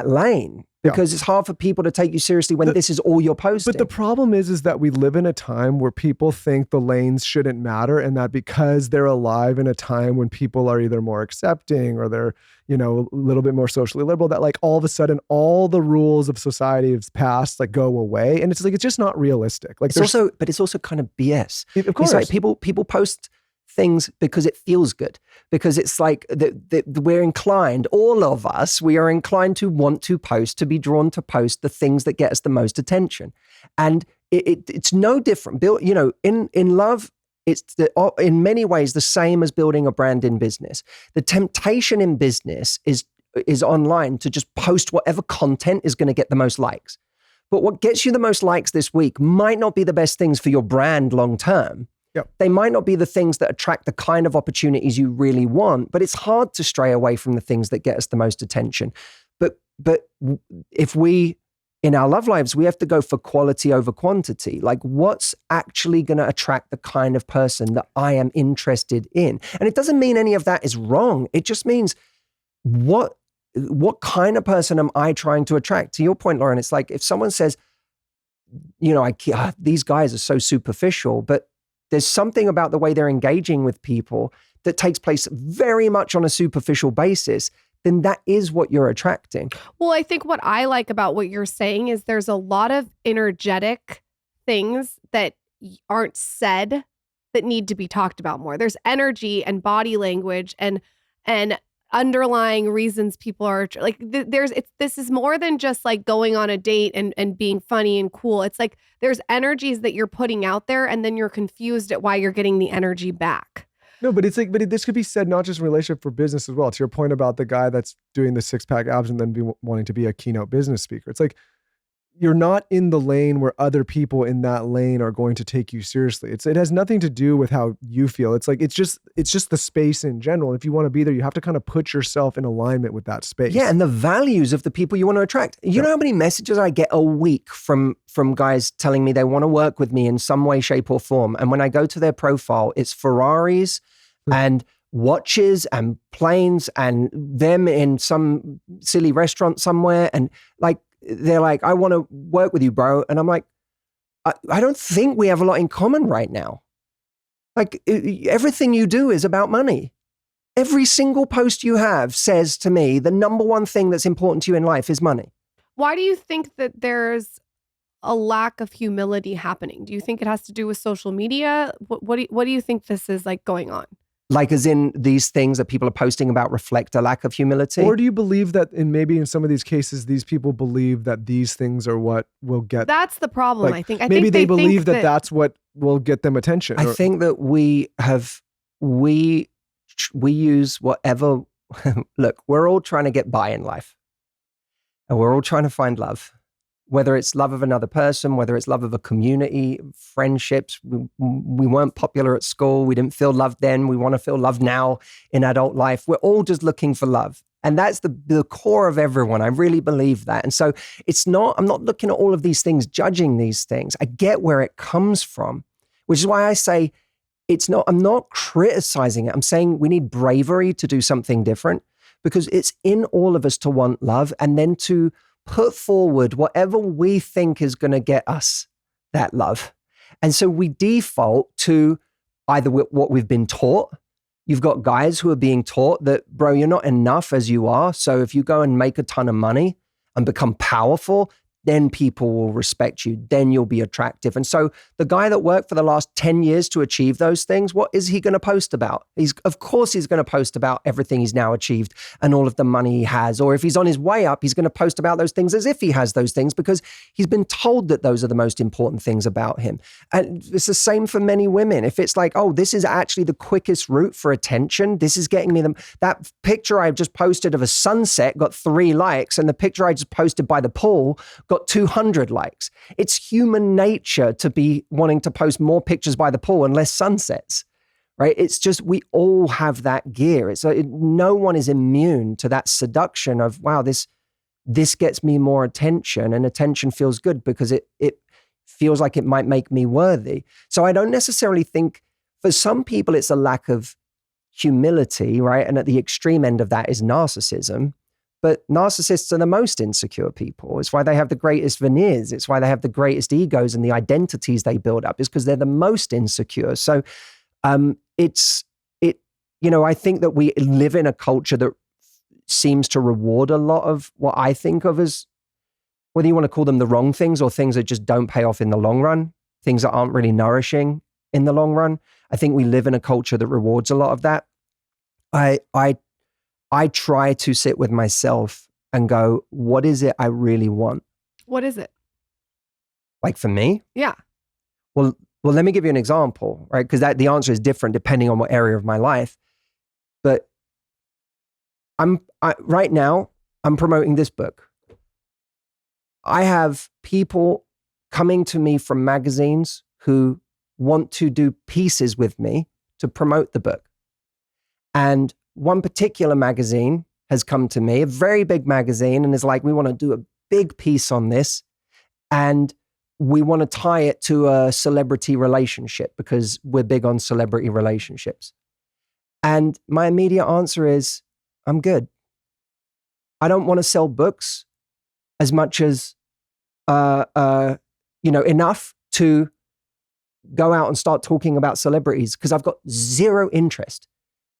lane because it's hard for people to take you seriously when this is all you're posting. But the problem is that we live in a time where people think the lanes shouldn't matter, and that because they're alive in a time when people are either more accepting or they're, a little bit more socially liberal, that like all of a sudden all the rules of society have passed, like go away. And it's like, it's just not realistic. Like it's also kind of BS. Of course. It's like people post things because it feels good, because it's like we're inclined, all of us, we are inclined to want to post, to be drawn to post the things that get us the most attention. And it's no different. In love, it's in many ways the same as building a brand in business. The temptation in business is online to just post whatever content is going to get the most likes. But what gets you the most likes this week might not be the best things for your brand long term. Yep. They might not be the things that attract the kind of opportunities you really want, but it's hard to stray away from the things that get us the most attention. But if we, in our love lives, we have to go for quality over quantity. Like, what's actually going to attract the kind of person that I am interested in? And it doesn't mean any of that is wrong. It just means what kind of person am I trying to attract? To your point, Lauren, it's like if someone says, these guys are so superficial, but there's something about the way they're engaging with people that takes place very much on a superficial basis, then that is what you're attracting. Well, I think what I like about what you're saying is there's a lot of energetic things that aren't said that need to be talked about more. There's energy and body language and underlying reasons people are like, this is more than just like going on a date and being funny and cool. It's like there's energies that you're putting out there and then you're confused at why you're getting the energy back. No, but it's like, this could be said not just in relationship for business as well. To your point about the guy that's doing the six-pack abs and then wanting to be a keynote business speaker. It's like, you're not in the lane where other people in that lane are going to take you seriously. It has nothing to do with how you feel. It's like, it's just the space in general. If you want to be there, you have to kind of put yourself in alignment with that space. Yeah, and the values of the people you want to attract. You know how many messages I get a week from guys telling me they want to work with me in some way, shape, or form. And when I go to their profile, it's Ferraris and watches and planes and them in some silly restaurant somewhere. And like, they're like, I want to work with you, bro. And I'm like, I don't think we have a lot in common right now. Like, everything you do is about money. Every single post you have says to me, the number one thing that's important to you in life is money. Why do you think that there's a lack of humility happening? Do you think it has to do with social media? What do you think this is like going on? Like, as in, these things that people are posting about reflect a lack of humility? Or do you believe that in some of these cases, these people believe that these things are what will get... That's the problem, like, I think. Maybe they believe that that's what will get them attention. I think that we use whatever... Look, we're all trying to get by in life. And we're all trying to find love. Whether it's love of another person, whether it's love of a community, friendships. We weren't popular at school. We didn't feel loved then. We want to feel loved now in adult life. We're all just looking for love. And that's the core of everyone. I really believe that. And so I'm not looking at all of these things, judging these things. I get where it comes from, which is why I say I'm not criticizing it. I'm saying we need bravery to do something different, because it's in all of us to want love and then to put forward whatever we think is going to get us that love. And so we default to either what we've been taught. You've got guys who are being taught that, bro, you're not enough as you are. So if you go and make a ton of money and become powerful, then people will respect you. Then you'll be attractive. And so the guy that worked for the last 10 years to achieve those things, what is he going to post about? Of course he's going to post about everything he's now achieved and all of the money he has. Or if he's on his way up, he's going to post about those things as if he has those things, because he's been told that those are the most important things about him. And it's the same for many women. If it's like, oh, this is actually the quickest route for attention. This is getting me that picture I just posted of a sunset got 3 likes, and the picture I just posted by the pool got 200 likes. It's human nature to be wanting to post more pictures by the pool and less sunsets, right? It's just, we all have that gear. No one is immune to that seduction of, wow, this gets me more attention, and attention feels good because it feels like it might make me worthy. So I don't necessarily think, for some people, it's a lack of humility, right? And at the extreme end of that is narcissism. But narcissists are the most insecure people. It's why they have the greatest veneers. It's why they have the greatest egos, and the identities they build up is because they're the most insecure. So I think that we live in a culture that seems to reward a lot of what I think of as, whether you want to call them the wrong things or things that just don't pay off in the long run, things that aren't really nourishing in the long run. I think we live in a culture that rewards a lot of that. I try to sit with myself and go, what is it I really want? What is it? Like, for me? Yeah. Well, let me give you an example, right? Because the answer is different depending on what area of my life. But right now, I'm promoting this book. I have people coming to me from magazines who want to do pieces with me to promote the book. And one particular magazine has come to me, a very big magazine, and is like, we want to do a big piece on this, and we want to tie it to a celebrity relationship because we're big on celebrity relationships. And my immediate answer is, I'm good. I don't want to sell books as much as, enough to go out and start talking about celebrities, because I've got zero interest.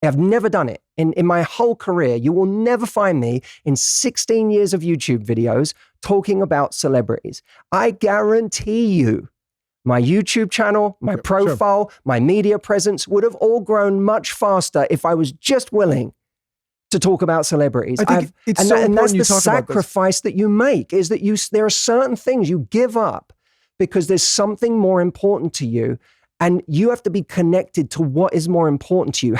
I've never done it. In my whole career, you will never find me in 16 years of YouTube videos talking about celebrities. I guarantee you, my YouTube channel, my profile, my media presence would have all grown much faster if I was just willing to talk about celebrities. I think it's so important that's you the talk about this. sacrifice that you make, is that there are certain things you give up because there's something more important to you. And you have to be connected to what is more important to you.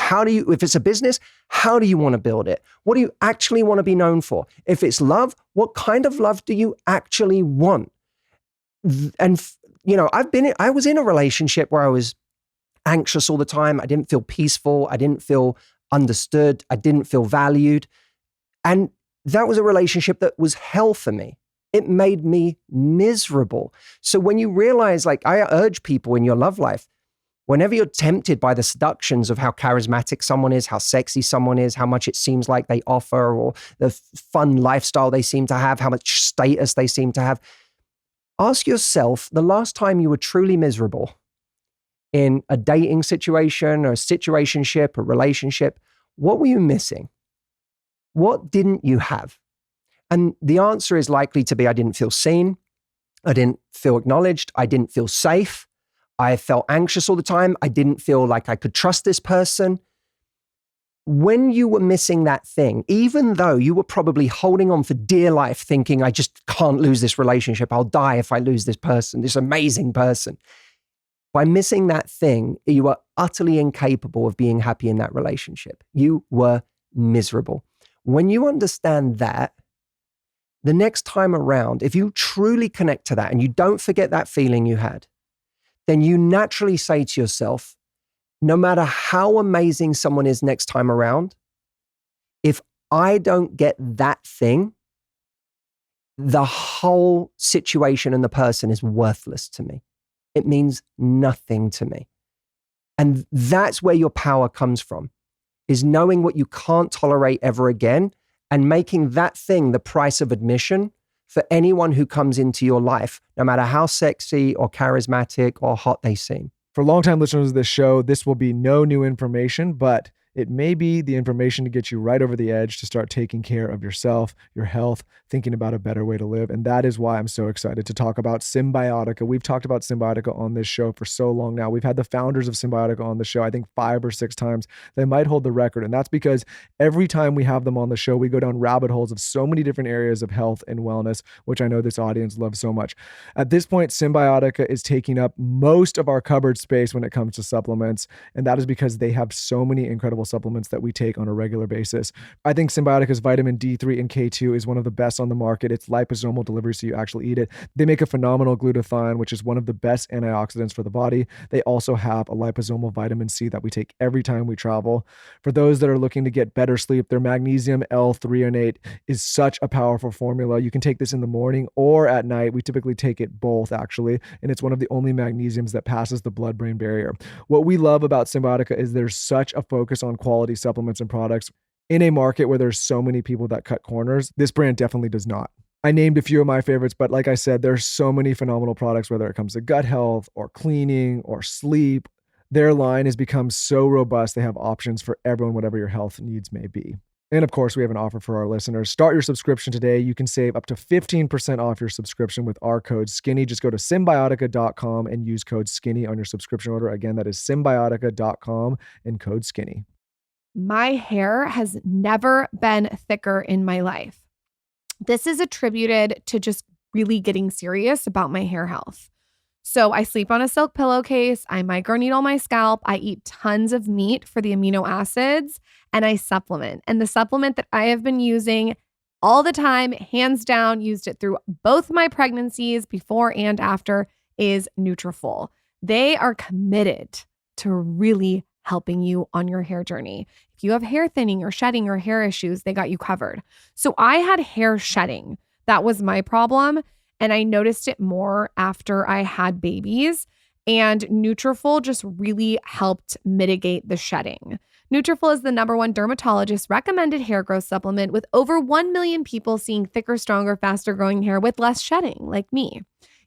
If it's a business, how do you want to build it? What do you actually want to be known for? If it's love, what kind of love do you actually want? I was in a relationship where I was anxious all the time. I didn't feel peaceful. I didn't feel understood. I didn't feel valued. And that was a relationship that was hell for me. It made me miserable. So when you realize, like, I urge people in your love life, whenever you're tempted by the seductions of how charismatic someone is, how sexy someone is, how much it seems like they offer, or the fun lifestyle they seem to have, how much status they seem to have, ask yourself the last time you were truly miserable in a dating situation or a situationship, a relationship. What were you missing? What didn't you have? And the answer is likely to be, I didn't feel seen. I didn't feel acknowledged. I didn't feel safe. I felt anxious all the time. I didn't feel like I could trust this person. When you were missing that thing, even though you were probably holding on for dear life, thinking, I just can't lose this relationship. I'll die if I lose this person, this amazing person. By missing that thing, you were utterly incapable of being happy in that relationship. You were miserable. When you understand that, the next time around, if you truly connect to that and you don't forget that feeling you had, then you naturally say to yourself, no matter how amazing someone is next time around, if I don't get that thing, the whole situation and the person is worthless to me. It means nothing to me. And that's where your power comes from, is knowing what you can't tolerate ever again and making that thing the price of admission for anyone who comes into your life, no matter how sexy or charismatic or hot they seem. For longtime listeners of this show, this will be no new information, but it may be the information to get you right over the edge to start taking care of yourself, your health, thinking about a better way to live. And that is why I'm so excited to talk about Symbiotica. We've talked about Symbiotica on this show for so long now. We've had the founders of Symbiotica on the show, I think 5 or 6 times. They might hold the record. And that's because every time we have them on the show, we go down rabbit holes of so many different areas of health and wellness, which I know this audience loves so much. At this point, Symbiotica is taking up most of our cupboard space when it comes to supplements. And that is because they have so many incredible supplements that we take on a regular basis. I think Symbiotica's vitamin D3 and K2 is one of the best on the market. It's liposomal delivery, so you actually eat it. They make a phenomenal glutathione, which is one of the best antioxidants for the body. They also have a liposomal vitamin C that we take every time we travel. For those that are looking to get better sleep, their magnesium L-threonate is such a powerful formula. You can take this in the morning or at night. We typically take it both, actually, and it's one of the only magnesiums that passes the blood-brain barrier. What we love about Symbiotica is there's such a focus on quality supplements and products. In a market where there's so many people that cut corners, this brand definitely does not. I named a few of my favorites, but like I said, there's so many phenomenal products, whether it comes to gut health or cleaning or sleep. Their line has become so robust. They have options for everyone, whatever your health needs may be. And of course, we have an offer for our listeners. Start your subscription today. You can save up to 15% off your subscription with our code SKINNY. Just go to Symbiotica.com and use code SKINNY on your subscription order. Again, that is Symbiotica.com and code SKINNY. My hair has never been thicker in my life. This is attributed to just really getting serious about my hair health. So I sleep on a silk pillowcase, I microneedle my scalp, I eat tons of meat for the amino acids, and I supplement. And the supplement that I have been using all the time, hands down, used it through both my pregnancies, before and after, is Nutriful. They are committed to really helping you on your hair journey. If you have hair thinning or shedding or hair issues, they got you covered. So I had hair shedding. That was my problem. And I noticed it more after I had babies. And Nutriful just really helped mitigate the shedding. Nutriful is the #1 dermatologist recommended hair growth supplement, with over 1 million people seeing thicker, stronger, faster growing hair with less shedding, like me.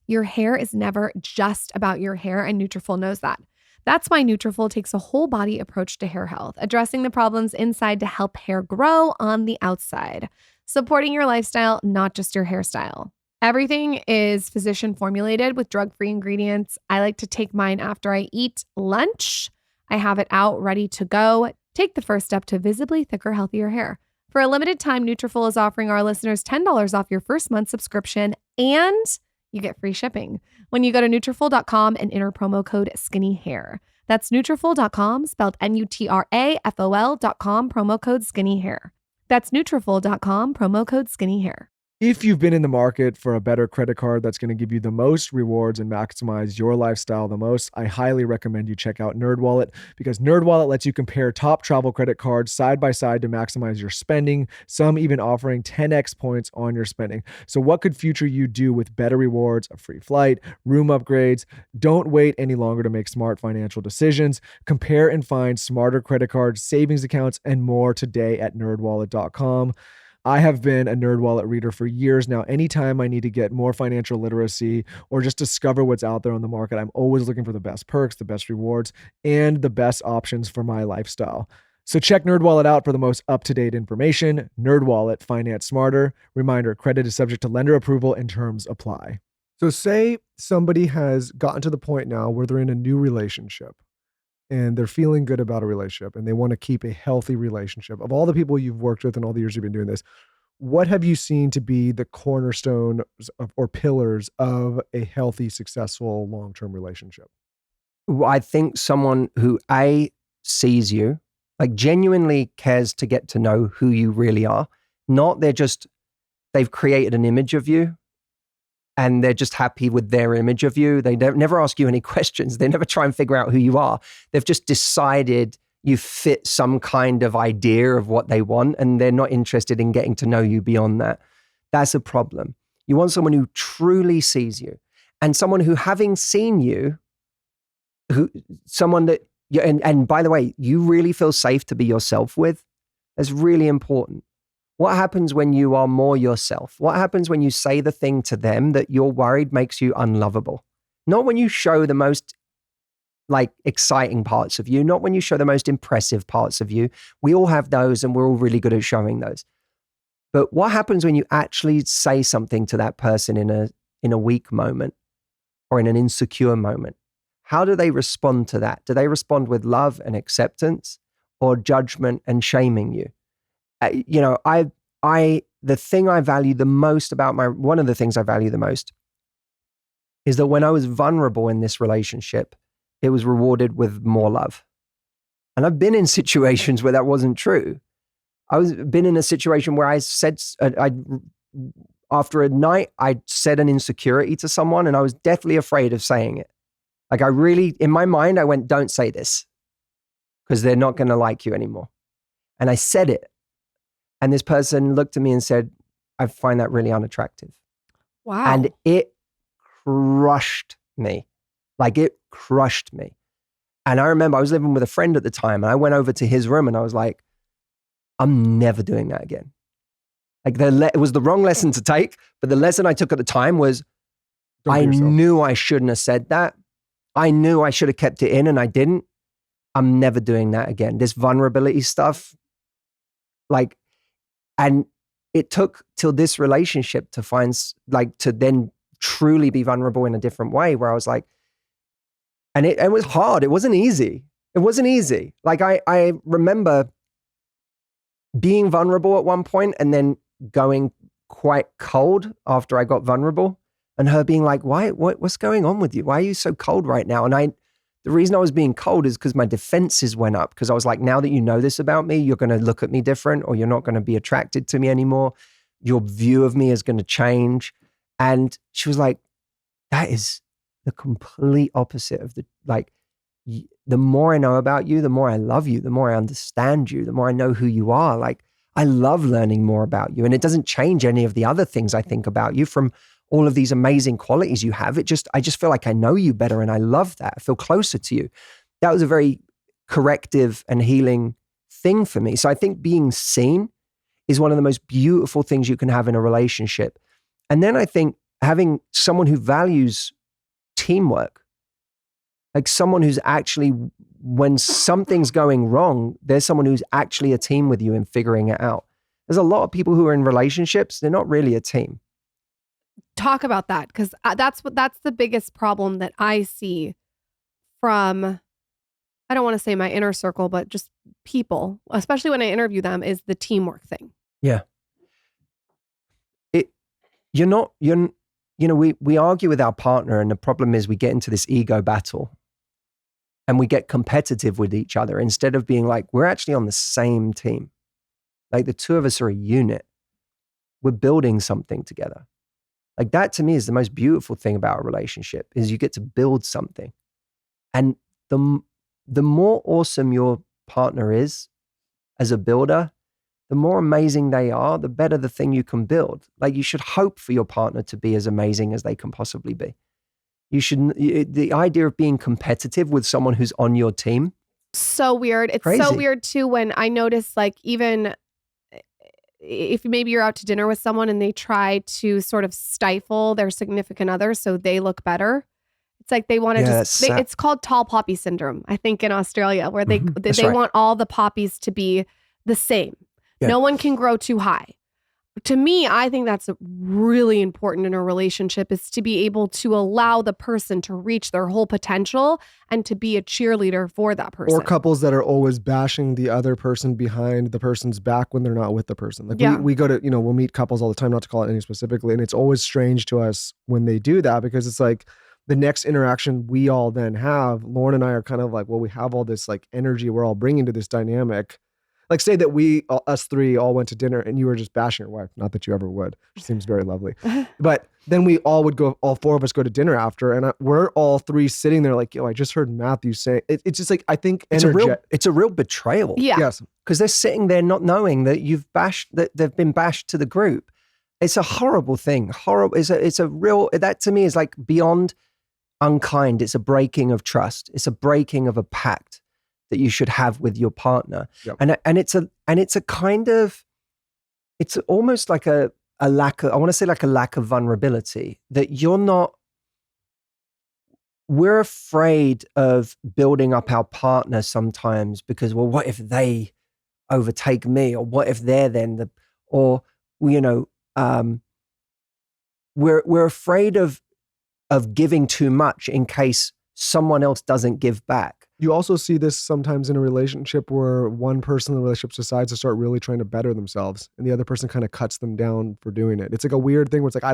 Your hair is never just about your hair, and Nutriful knows that. That's why Nutriful takes a whole body approach to hair health, addressing the problems inside to help hair grow on the outside, supporting your lifestyle, not just your hairstyle. Everything is physician formulated with drug-free ingredients. I like to take mine after I eat lunch. I have it out ready to go. Take the first step to visibly thicker, healthier hair. For a limited time, Nutriful is offering our listeners $10 off your first month subscription, and you get free shipping when you go to Nutriful.com and enter promo code SkinnyHair. That's Nutriful.com, spelled Nutrafol.com, promo code SkinnyHair. That's Nutriful.com, promo code SkinnyHair. If you've been in the market for a better credit card that's going to give you the most rewards and maximize your lifestyle the most, I highly recommend you check out NerdWallet, because NerdWallet lets you compare top travel credit cards side by side to maximize your spending, some even offering 10x points on your spending. So what could future you do with better rewards, a free flight, room upgrades? Don't wait any longer to make smart financial decisions. Compare and find smarter credit cards, savings accounts, and more today at nerdwallet.com. I have been a NerdWallet reader for years now. Anytime I need to get more financial literacy or just discover what's out there on the market, I'm always looking for the best perks, the best rewards, and the best options for my lifestyle. So check NerdWallet out for the most up-to-date information. NerdWallet, finance smarter. Reminder, credit is subject to lender approval and terms apply. So say somebody has gotten to the point now where they're in a new relationship and they're feeling good about a relationship and they want to keep a healthy relationship. Of all the people you've worked with and all the years you've been doing this, what have you seen to be the cornerstone or pillars of a healthy, successful, long-term relationship? I think someone who sees you, like genuinely cares to get to know who you really are. Not they've created an image of you and they're just happy with their image of you. They never ask you any questions. They never try and figure out who you are. They've just decided you fit some kind of idea of what they want, and they're not interested in getting to know you beyond that. That's a problem. You want someone who truly sees you, and someone who, having seen you, and by the way, you really feel safe to be yourself with. That's really important. What happens when you are more yourself? What happens when you say the thing to them that you're worried makes you unlovable? Not when you show the most exciting parts of you, not when you show the most impressive parts of you. We all have those and we're all really good at showing those. But what happens when you actually say something to that person in a weak moment or in an insecure moment? How do they respond to that? Do they respond with love and acceptance or judgment and shaming you? The thing I value the most about one of the things I value the most is that when I was vulnerable in this relationship, it was rewarded with more love. And I've been in situations where that wasn't true. Been in a situation where I said, after a night, I said an insecurity to someone and I was deathly afraid of saying it. Like in my mind, I went, don't say this because they're not going to like you anymore. And I said it. And this person looked at me and said, I find that really unattractive. Wow. And it crushed me. It crushed me. And I remember I was living with a friend at the time and I went over to his room and I was like, I'm never doing that again. It was the wrong lesson to take, but the lesson I took at the time was I knew I shouldn't have said that. I knew I should have kept it in and I didn't. I'm never doing that again. This vulnerability stuff, and it took till this relationship to find, to then truly be vulnerable in a different way where I was like, and it was hard. It wasn't easy. It wasn't easy. I remember being vulnerable at one point and then going quite cold after I got vulnerable and her being like, what's going on with you? Why are you so cold right now? And the reason I was being cold is because my defenses went up because I was like, now that you know this about me, you're going to look at me different or you're not going to be attracted to me anymore. Your view of me is going to change. And she was like, that is the complete opposite of the more I know about you, the more I love you, the more I understand you, the more I know who you are. I love learning more about you. And it doesn't change any of the other things I think about you from all of these amazing qualities you have. I just feel like I know you better and I love that. I feel closer to you. That was a very corrective and healing thing for me. So I think being seen is one of the most beautiful things you can have in a relationship. And then I think having someone who values teamwork, someone who's actually, when something's going wrong, there's someone who's actually a team with you in figuring it out. There's a lot of people who are in relationships, they're not really a team. Talk about that, because that's the biggest problem that I see from, I don't want to say my inner circle, but just people, especially when I interview them, is the teamwork thing. Yeah. We argue with our partner, and the problem is we get into this ego battle and we get competitive with each other instead of being like, we're actually on the same team. The two of us are a unit. we're building something together. Like that to me is the most beautiful thing about a relationship is you get to build something. And the more awesome your partner is as a builder, the more amazing they are, the better the thing you can build. Like you should hope for your partner to be as amazing as they can possibly be. The idea of being competitive with someone who's on your team. So weird. It's Crazy. so weird too when I notice like even if maybe you're out to dinner with someone and they try to sort of stifle their significant other so they look better. It's like they want to it's called tall poppy syndrome, I think in Australia, where they want all the poppies to be the same. Yeah. No one can grow too high. To me, I think that's really important in a relationship is to be able to allow the person to reach their whole potential and to be a cheerleader for that person. Or couples that are always bashing the other person behind the person's back when they're not with the person. Like we go to, we'll meet couples all the time, not to call it any specifically. And it's always strange to us when they do that because it's like the next interaction we all then have, Lauren and I are kind of like, well, we have all this like energy we're all bringing to this dynamic. Like say that us three all went to dinner and you were just bashing your wife. Not that you ever would. She seems very lovely. But then we all would go, all four of us go to dinner after and we're all three sitting there like, yo, I just heard Matthew say, it's just like, I think it's a real betrayal. Yeah. Yes. Because they're sitting there not knowing that that they've been bashed to the group. It's a horrible thing. It's a real, that to me is like beyond unkind. It's a breaking of trust. It's a breaking of a pact that you should have with your partner. Yep. And it's a kind of, it's almost like a lack of, I want to say like a lack of vulnerability that we're afraid of building up our partner sometimes because, well, what if they overtake me or what if they're then we're afraid of giving too much in case someone else doesn't give back. You also see this sometimes in a relationship where one person in the relationship decides to start really trying to better themselves and the other person kind of cuts them down for doing it. It's like a weird thing where it's like, I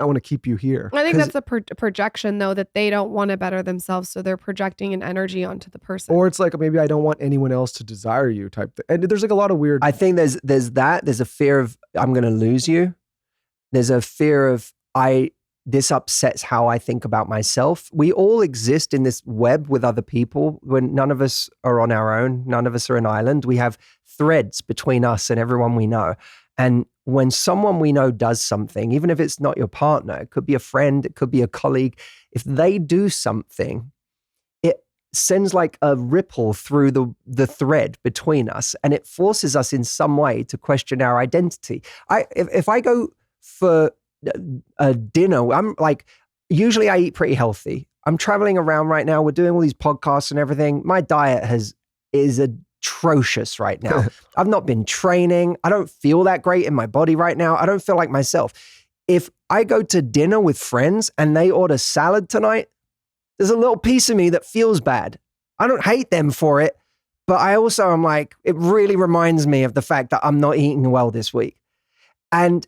want to keep you here. I think that's a projection though, that they don't want to better themselves. So they're projecting an energy onto the person. Or it's like, maybe I don't want anyone else to desire you type thing. And there's like a lot of weird. I think there's a fear of, I'm going to lose you. There's a fear of, this upsets how I think about myself. We all exist in this web with other people when none of us are on our own. None of us are an island. We have threads between us and everyone we know. And when someone we know does something, even if it's not your partner, it could be a friend, it could be a colleague. If they do something, it sends like a ripple through the thread between us. And it forces us in some way to question our identity. If I go for a dinner, I'm like, usually I eat pretty healthy. I'm traveling around right now. We're doing all these podcasts and everything. My diet is atrocious right now. I've not been training. I don't feel that great in my body right now. I don't feel like myself. If I go to dinner with friends and they order salad tonight, there's a little piece of me that feels bad. I don't hate them for it, but I also am like, it really reminds me of the fact that I'm not eating well this week. And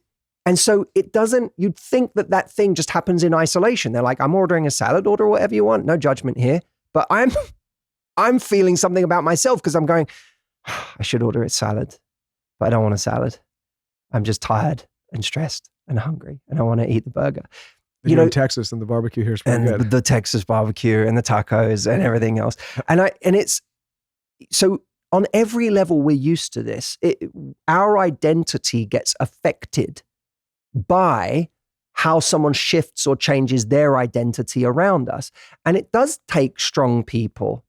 so it doesn't, you'd think that thing just happens in isolation. They're like, I'm ordering a salad, order whatever you want. No judgment here. But I'm feeling something about myself because I'm going, I should order a salad, but I don't want a salad. I'm just tired and stressed and hungry and I want to eat the burger. You're in Texas and the barbecue here is pretty good. The Texas barbecue and the tacos and everything else. And it's, so on every level we're used to this. Our identity gets affected by how someone shifts or changes their identity around us. And it does take strong people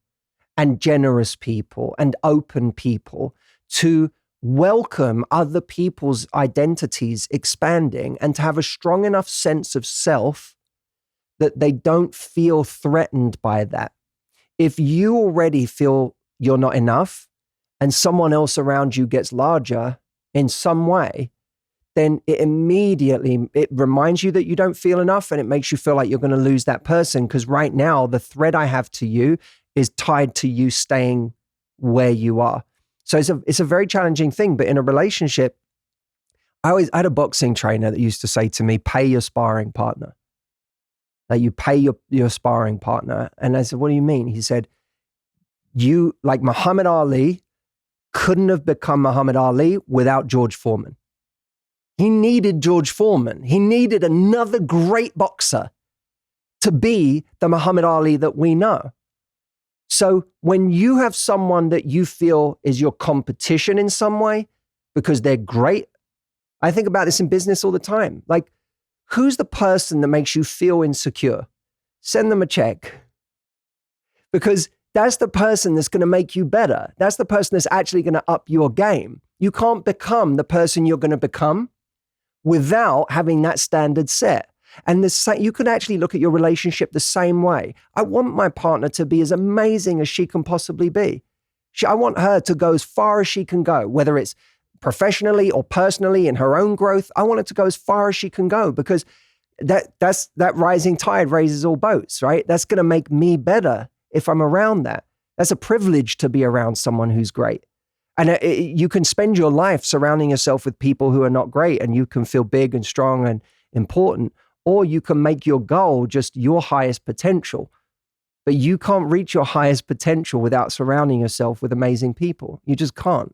and generous people and open people to welcome other people's identities expanding and to have a strong enough sense of self that they don't feel threatened by that. If you already feel you're not enough and someone else around you gets larger in some way, then it reminds you that you don't feel enough and it makes you feel like you're going to lose that person because right now the thread I have to you is tied to you staying where you are. So it's a very challenging thing, but in a relationship, I had a boxing trainer that used to say to me, pay your sparring partner. Like you pay your sparring partner. And I said, what do you mean? He said, you, like Muhammad Ali, couldn't have become Muhammad Ali without George Foreman. He needed George Foreman. He needed another great boxer to be the Muhammad Ali that we know. So when you have someone that you feel is your competition in some way because they're great, I think about this in business all the time. Like, who's the person that makes you feel insecure? Send them a check. Because that's the person that's going to make you better. That's the person that's actually going to up your game. You can't become the person you're going to become without having that standard set. And you can actually look at your relationship the same way. I want my partner to be as amazing as she can possibly be. I want her to go as far as she can go, whether it's professionally or personally in her own growth. I want her to go as far as she can go, because that rising tide raises all boats, right? That's going to make me better if I'm around that. That's a privilege to be around someone who's great. And you can spend your life surrounding yourself with people who are not great, and you can feel big and strong and important. Or you can make your goal just your highest potential. But you can't reach your highest potential without surrounding yourself with amazing people. You just can't.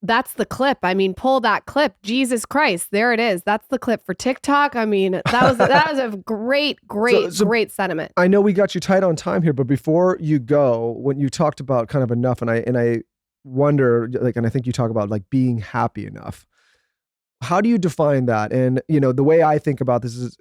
That's the clip. I mean, pull that clip. Jesus Christ, there it is. That's the clip for TikTok. I mean, that was a great sentiment. I know we got you tight on time here, but before you go, when you talked about kind of enough, and I wonder, like, and I think you talk about like being happy enough. How do you define that? And the way I think about this is,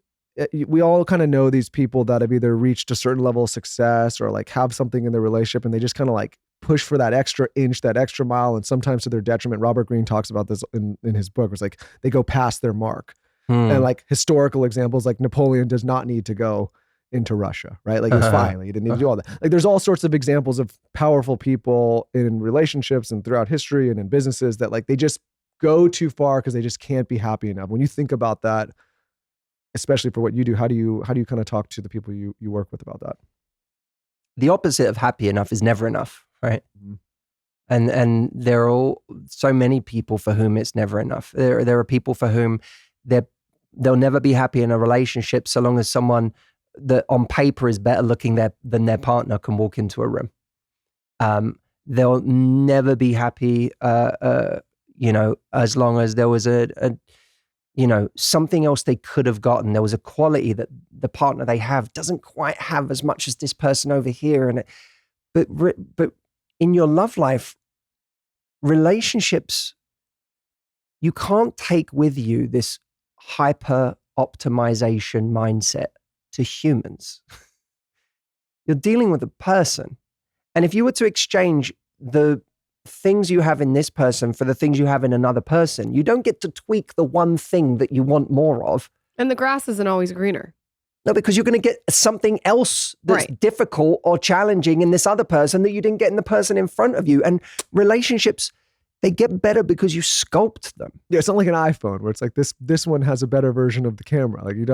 we all kind of know these people that have either reached a certain level of success or like have something in their relationship, and they just kind of like push for that extra inch, that extra mile, and sometimes to their detriment. Robert Greene talks about this in his book. It's like they go past their mark. And like historical examples, like Napoleon does not need to go into Russia, right? Like, it was fine. Like, he didn't need to do all that. Like, there's all sorts of examples of powerful people in relationships and throughout history and in businesses that like they just go too far because they just can't be happy enough. When you think about that, especially for what you do, how do you kind of talk to the people you work with about that? The opposite of happy enough is never enough, right? Mm-hmm. And there are so many people for whom it's never enough. There are people for whom they'll never be happy in a relationship so long as someone that on paper is better looking than their partner can walk into a room. They'll never be happy, as long as there was something else they could have gotten. There was a quality that the partner they have doesn't quite have as much as this person over here. But in your love life, relationships, you can't take with you this hyper optimization mindset to humans. You're dealing with a person. And if you were to exchange the things you have in this person for the things you have in another person, you don't get to tweak the one thing that you want more of. And the grass isn't always greener. No, because you're going to get something else that's difficult or challenging in this other person that you didn't get in the person in front of you. And relationships, they get better because you sculpt them. Yeah, it's not like an iPhone where it's like this one has a better version of the camera. Like you're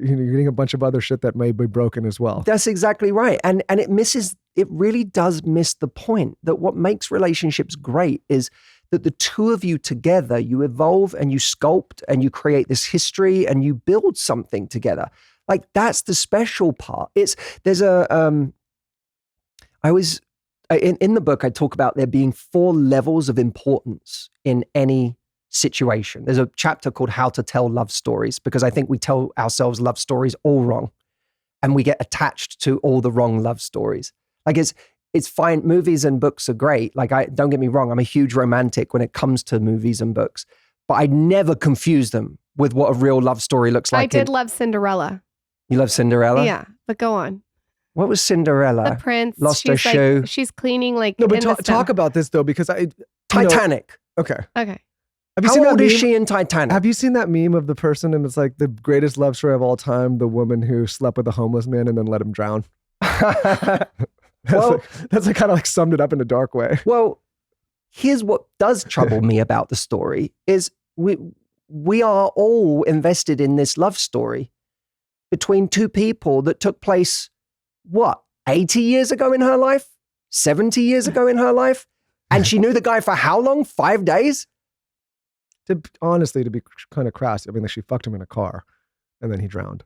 getting a bunch of other shit that may be broken as well. That's exactly right. And it really does miss the point that what makes relationships great is that the two of you together, you evolve and you sculpt and you create this history and you build something together. Like, that's the special part. In the book, I talk about there being 4 levels of importance in any situation. There's a chapter called How to Tell Love Stories, because I think we tell ourselves love stories all wrong, and we get attached to all the wrong love stories. Like, it's fine. Movies and books are great. Like, don't get me wrong. I'm a huge romantic when it comes to movies and books, but I never confuse them with what a real love story looks like. I did love Cinderella. You love Cinderella? Yeah, but go on. What was Cinderella? The prince lost her shoe. She's cleaning like. No, but talk about this though, because Titanic. Okay. How old is she in Titanic? Have you seen that meme of the person and it's like the greatest love story of all time, the woman who slept with a homeless man and then let him drown? That's kind of like summed it up in a dark way. Well, here's what does trouble me about the story is we are all invested in this love story between two people that took place, 80 years ago in her life? 70 years ago in her life? And she knew the guy for how long? 5 days? Honestly, to be kind of crass, I mean, like, she fucked him in a car and then he drowned.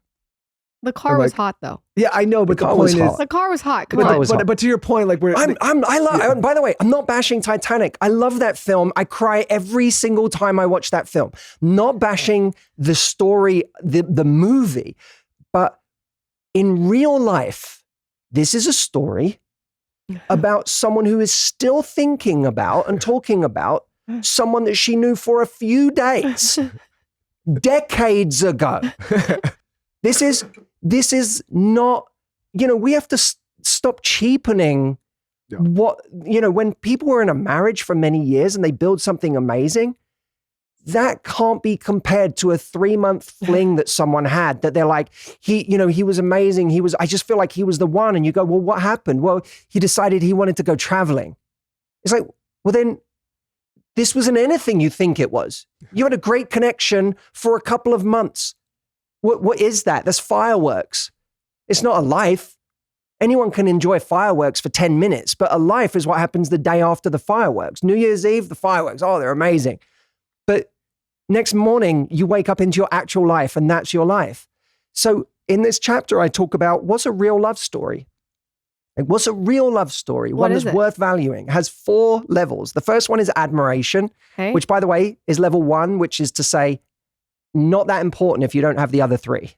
The car was hot though. Yeah, I know, but the car was point is, hot. The car was hot. Come The car on. was hot. but to your point, like we're, By the way, I'm not bashing Titanic. I love that film. I cry every single time I watch that film. Not bashing the story, the movie, but in real life, this is a story about someone who is still thinking about and talking about someone that she knew for a few days, decades ago. This is not, we have to stop cheapening what, when people were in a marriage for many years and they build something amazing, that can't be compared to a 3-month fling that someone had that they're like, he was amazing. I just feel like he was the one. And you go, well, what happened? Well, he decided he wanted to go traveling. It's like, well, then this wasn't anything you think it was. You had a great connection for a couple of months. What is that? That's fireworks. It's not a life. Anyone can enjoy fireworks for 10 minutes, but a life is what happens the day after the fireworks. New Year's Eve, the fireworks, they're amazing. But next morning, you wake up into your actual life and that's your life. So in this chapter, I talk about what's a real love story. Like, what's a real love story? One that's worth valuing. It has 4 levels. The first one is admiration, which, by the way, is level 1, which is to say, not that important if you don't have the other 3,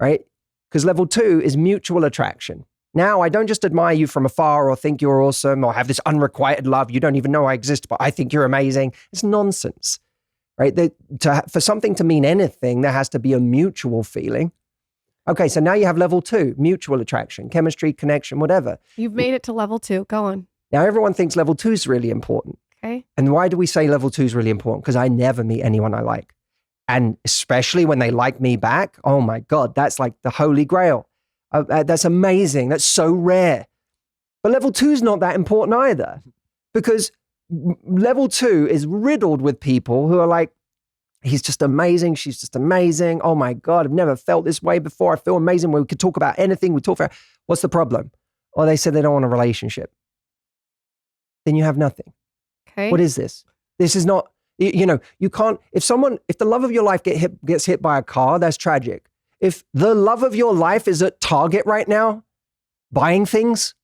right? Because level 2 is mutual attraction. Now, I don't just admire you from afar or think you're awesome or have this unrequited love. You don't even know I exist, but I think you're amazing. It's nonsense, right? For something to mean anything, there has to be a mutual feeling. Okay, so now you have level 2, mutual attraction, chemistry, connection, whatever. You've made it to level 2. Go on. Now, everyone thinks level 2 is really important. Okay. And why do we say level 2 is really important? Because I never meet anyone I like. And especially when they like me back, oh my God, that's like the holy grail. That's amazing. That's so rare. But level 2 is not that important either, because level 2 is riddled with people who are like, he's just amazing. She's just amazing. Oh my God, I've never felt this way before. I feel amazing. We could talk about anything. We talk about, what's the problem? Or they said they don't want a relationship. Then you have nothing. Okay. What is this? This is not, you can't, if the love of your life gets hit by a car, that's tragic. If the love of your life is at Target right now, buying things,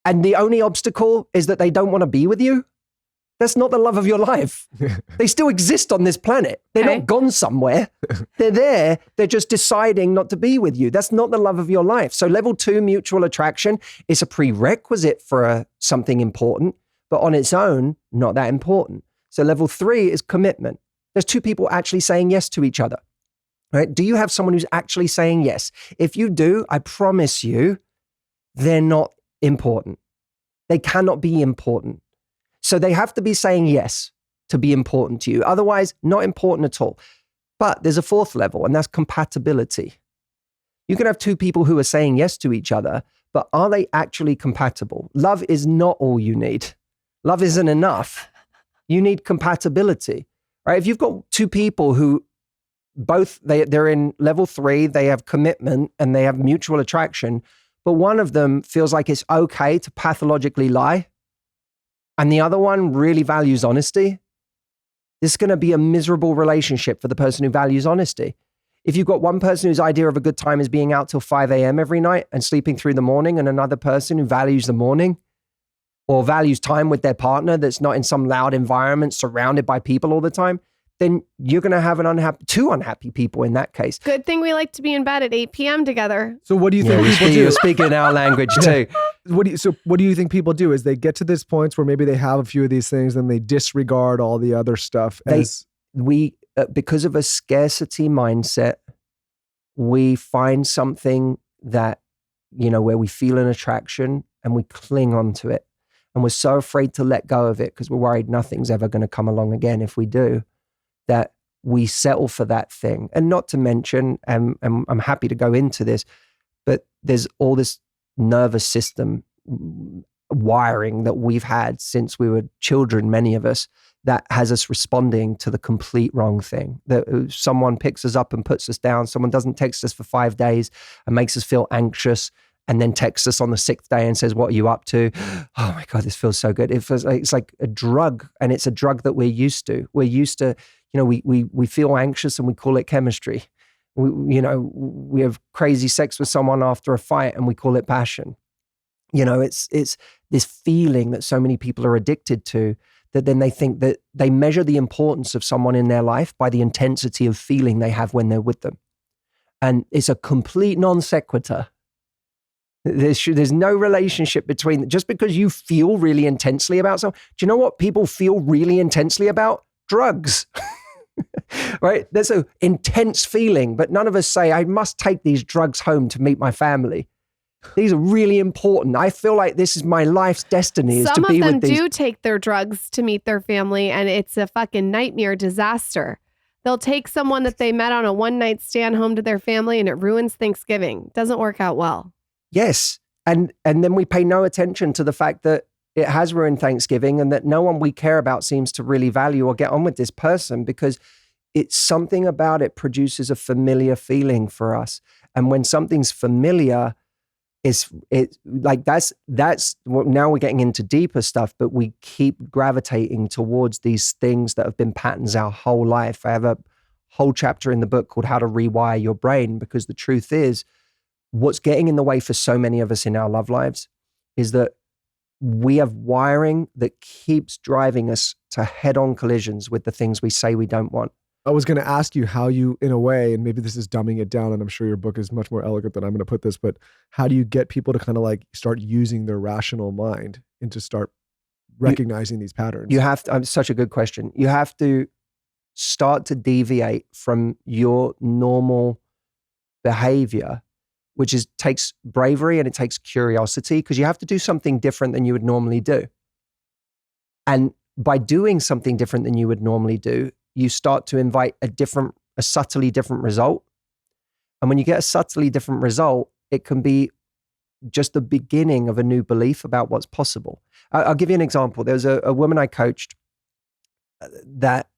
and the only obstacle is that they don't want to be with you, that's not the love of your life. They still exist on this planet. They're not gone somewhere. They're there. They're just deciding not to be with you. That's not the love of your life. So level 2, mutual attraction, is a prerequisite for something important, but on its own, not that important. So level 3 is commitment. There's 2 people actually saying yes to each other. Right? Do you have someone who's actually saying yes? If you do, I promise you, they're not important. They cannot be important. So they have to be saying yes to be important to you. Otherwise, not important at all. But there's a 4th level, and that's compatibility. You can have 2 people who are saying yes to each other, but are they actually compatible? Love is not all you need. Love isn't enough. You need compatibility, right? If you've got 2 people who they're in level 3, they have commitment and they have mutual attraction, but one of them feels like it's okay to pathologically lie, and the other one really values honesty, this is going to be a miserable relationship for the person who values honesty. If you've got one person whose idea of a good time is being out till 5 a.m. every night and sleeping through the morning, and another person who values the morning or values time with their partner that's not in some loud environment surrounded by people all the time, then you're going to have 2 unhappy people in that case. Good thing we like to be in bed at 8 p.m. together. So what do you think people do? You're speaking our language too. What do you think people do? Is they get to this point where maybe they have a few of these things and they disregard all the other stuff? Because of a scarcity mindset, we find something that, where we feel an attraction and we cling onto it. And we're so afraid to let go of it because we're worried nothing's ever going to come along again if we do, that we settle for that thing. And not to mention, and I'm happy to go into this, but there's all this nervous system wiring that we've had since we were children, many of us, that has us responding to the complete wrong thing. That someone picks us up and puts us down. Someone doesn't text us for 5 days and makes us feel anxious, and then texts us on the 6th day and says, "What are you up to?" Oh my God, this feels so good. It's like a drug, and it's a drug that we're used to. We're used to, we feel anxious and we call it chemistry. We have crazy sex with someone after a fight and we call it passion. It's this feeling that so many people are addicted to, that then they think that they measure the importance of someone in their life by the intensity of feeling they have when they're with them. And it's a complete non sequitur. There's no relationship between, just because you feel really intensely about something. Do you know what people feel really intensely about? Drugs. Right? There's an intense feeling, but none of us say, I must take these drugs home to meet my family. These are really important. I feel like this is my life's destiny, is to be with these. Some of them do take their drugs to meet their family, and it's a fucking nightmare disaster. They'll take someone that they met on a one-night stand home to their family, and it ruins Thanksgiving. Doesn't work out well. Yes. And then we pay no attention to the fact that it has ruined Thanksgiving, and that no one we care about seems to really value or get on with this person, because it's something about it produces a familiar feeling for us. And when something's familiar, it's like that's now we're getting into deeper stuff, but we keep gravitating towards these things that have been patterns our whole life. I have a whole chapter in the book called How to Rewire Your Brain, because the truth is, what's getting in the way for so many of us in our love lives is that we have wiring that keeps driving us to head-on collisions with the things we say we don't want. I was going to ask you how you, in a way, and maybe this is dumbing it down, and I'm sure your book is much more elegant than I'm going to put this, but how do you get people to kind of like start using their rational mind and to start recognizing these patterns? You have to, such a good question. You have to start to deviate from your normal behavior, which takes bravery and it takes curiosity, because you have to do something different than you would normally do. And by doing something different than you would normally do, you start to invite a subtly different result. And when you get a subtly different result, it can be just the beginning of a new belief about what's possible. I'll give you an example. There was a woman I coached that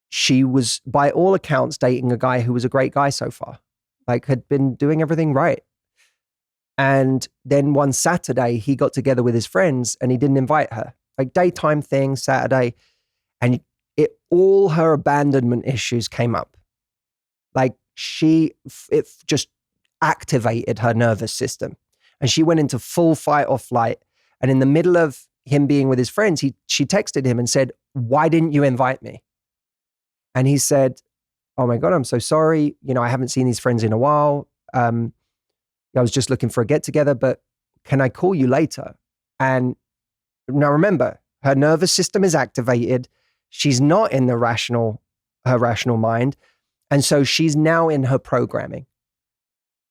she was, by all accounts, dating a guy who was a great guy so far, like had been doing everything right. And then one Saturday, he got together with his friends and he didn't invite her. Like daytime thing, Saturday. And all her abandonment issues came up. Like it just activated her nervous system. And she went into full fight or flight. And in the middle of him being with his friends, she texted him and said, "Why didn't you invite me?" And he said, "Oh my God, I'm so sorry. I haven't seen these friends in a while. I was just looking for a get together, but can I call you later?" And now remember, her nervous system is activated. She's not in her rational mind. And so she's now in her programming.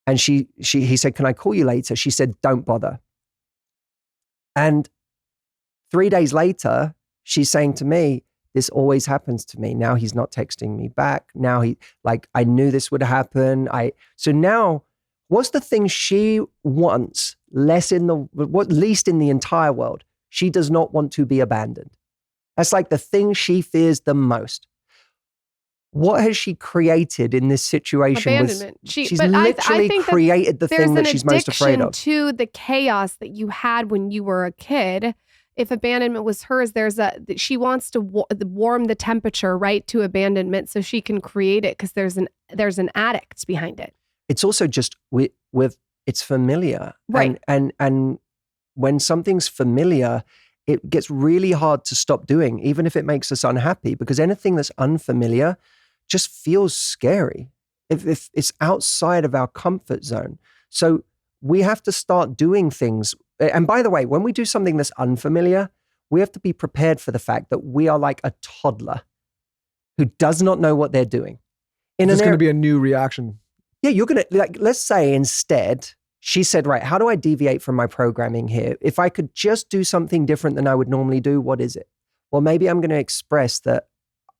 And he said, "Can I call you later?" She said, "Don't bother." And 3 days later, she's saying to me, "This always happens to me. Now he's not texting me back. Now I knew this would happen." So now, what's the thing she wants least in the entire world? She does not want to be abandoned. That's like the thing she fears the most. What has she created in this situation? Abandonment. She's literally created the thing that she's most afraid of. To the chaos that you had when you were a kid. If abandonment was hers, she wants to warm the temperature right to abandonment so she can create it, because there's an addict behind it. It's also just with it's familiar, right? And when something's familiar, it gets really hard to stop doing, even if it makes us unhappy, because anything that's unfamiliar just feels scary. If it's outside of our comfort zone. So we have to start doing things. And by the way, when we do something that's unfamiliar, we have to be prepared for the fact that we are like a toddler who does not know what they're doing. There's going to be a new reaction. Yeah, you're going to, let's say instead, she said, right, how do I deviate from my programming here? If I could just do something different than I would normally do, what is it? Well, maybe I'm going to express that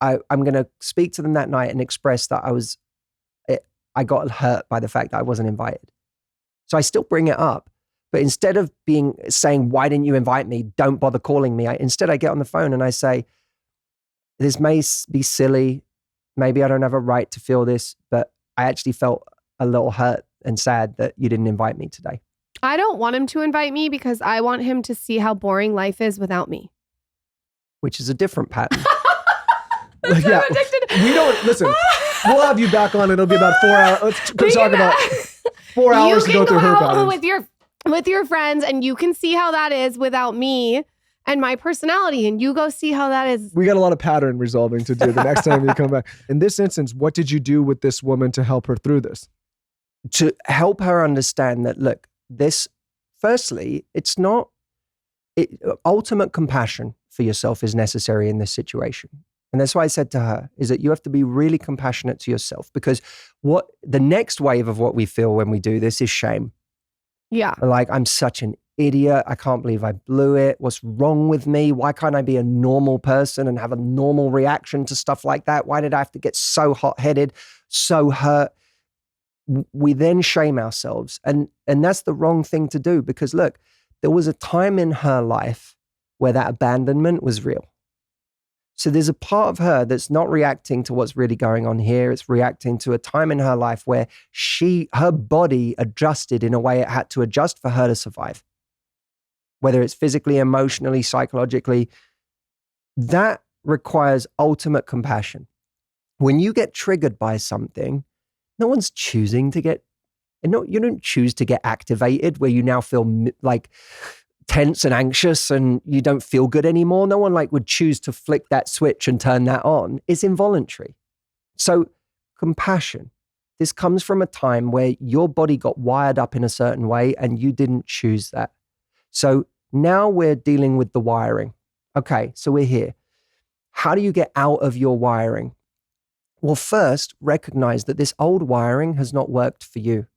I'm going to speak to them that night and express that I got hurt by the fact that I wasn't invited. So I still bring it up, but instead of saying, "Why didn't you invite me? Don't bother calling me." Instead I get on the phone and I say, "This may be silly. Maybe I don't have a right to feel this, but I actually felt a little hurt and sad that you didn't invite me today." I don't want him to invite me because I want him to see how boring life is without me. Which is a different pattern. That's Yeah, I'm addicted. we don't listen. We'll have you back on. It'll be about 4 hours. Let's talk about 4 hours to go through her patterns. With your friends, and you can see how that is without me and my personality, and you go see how that is. We got a lot of pattern resolving to do the next time you come back. In this instance, what did you do with this woman to help her through this? To help her understand that, look, firstly, ultimate compassion for yourself is necessary in this situation. And that's why I said to her, is that you have to be really compassionate to yourself, because the next wave of what we feel when we do this is shame. Yeah. Like, I'm such an idiot. I can't believe I blew it. What's wrong with me? Why can't I be a normal person and have a normal reaction to stuff like that? Why did I have to get so hot-headed, so hurt? We then shame ourselves. And that's the wrong thing to do, because look, there was a time in her life where that abandonment was real. So there's a part of her that's not reacting to what's really going on here. It's reacting to a time in her life where her body adjusted in a way it had to adjust for her to survive. Whether it's physically, emotionally, psychologically, that requires ultimate compassion. When you get triggered by something, no one's choosing to get, you don't choose to get activated where you now feel like tense and anxious and you don't feel good anymore. No one would choose to flick that switch and turn that on. It's involuntary. So compassion, this comes from a time where your body got wired up in a certain way and you didn't choose that. So now we're dealing with the wiring. Okay, so we're here. How do you get out of your wiring? Well, first, recognize that this old wiring has not worked for you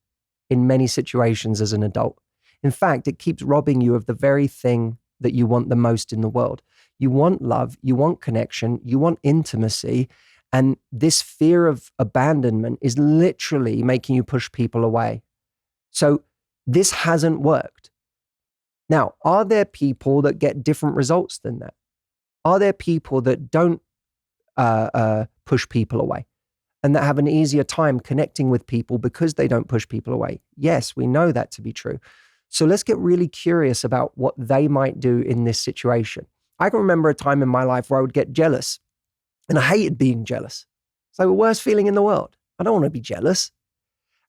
in many situations as an adult. In fact, it keeps robbing you of the very thing that you want the most in the world. You want love, you want connection, you want intimacy, and this fear of abandonment is literally making you push people away. So this hasn't worked. Now, are there people that get different results than that? Are there people that don't push people away and that have an easier time connecting with people because they don't push people away? Yes, we know that to be true. So let's get really curious about what they might do in this situation. I can remember a time in my life where I would get jealous, and I hated being jealous. It's like the worst feeling in the world. I don't want to be jealous.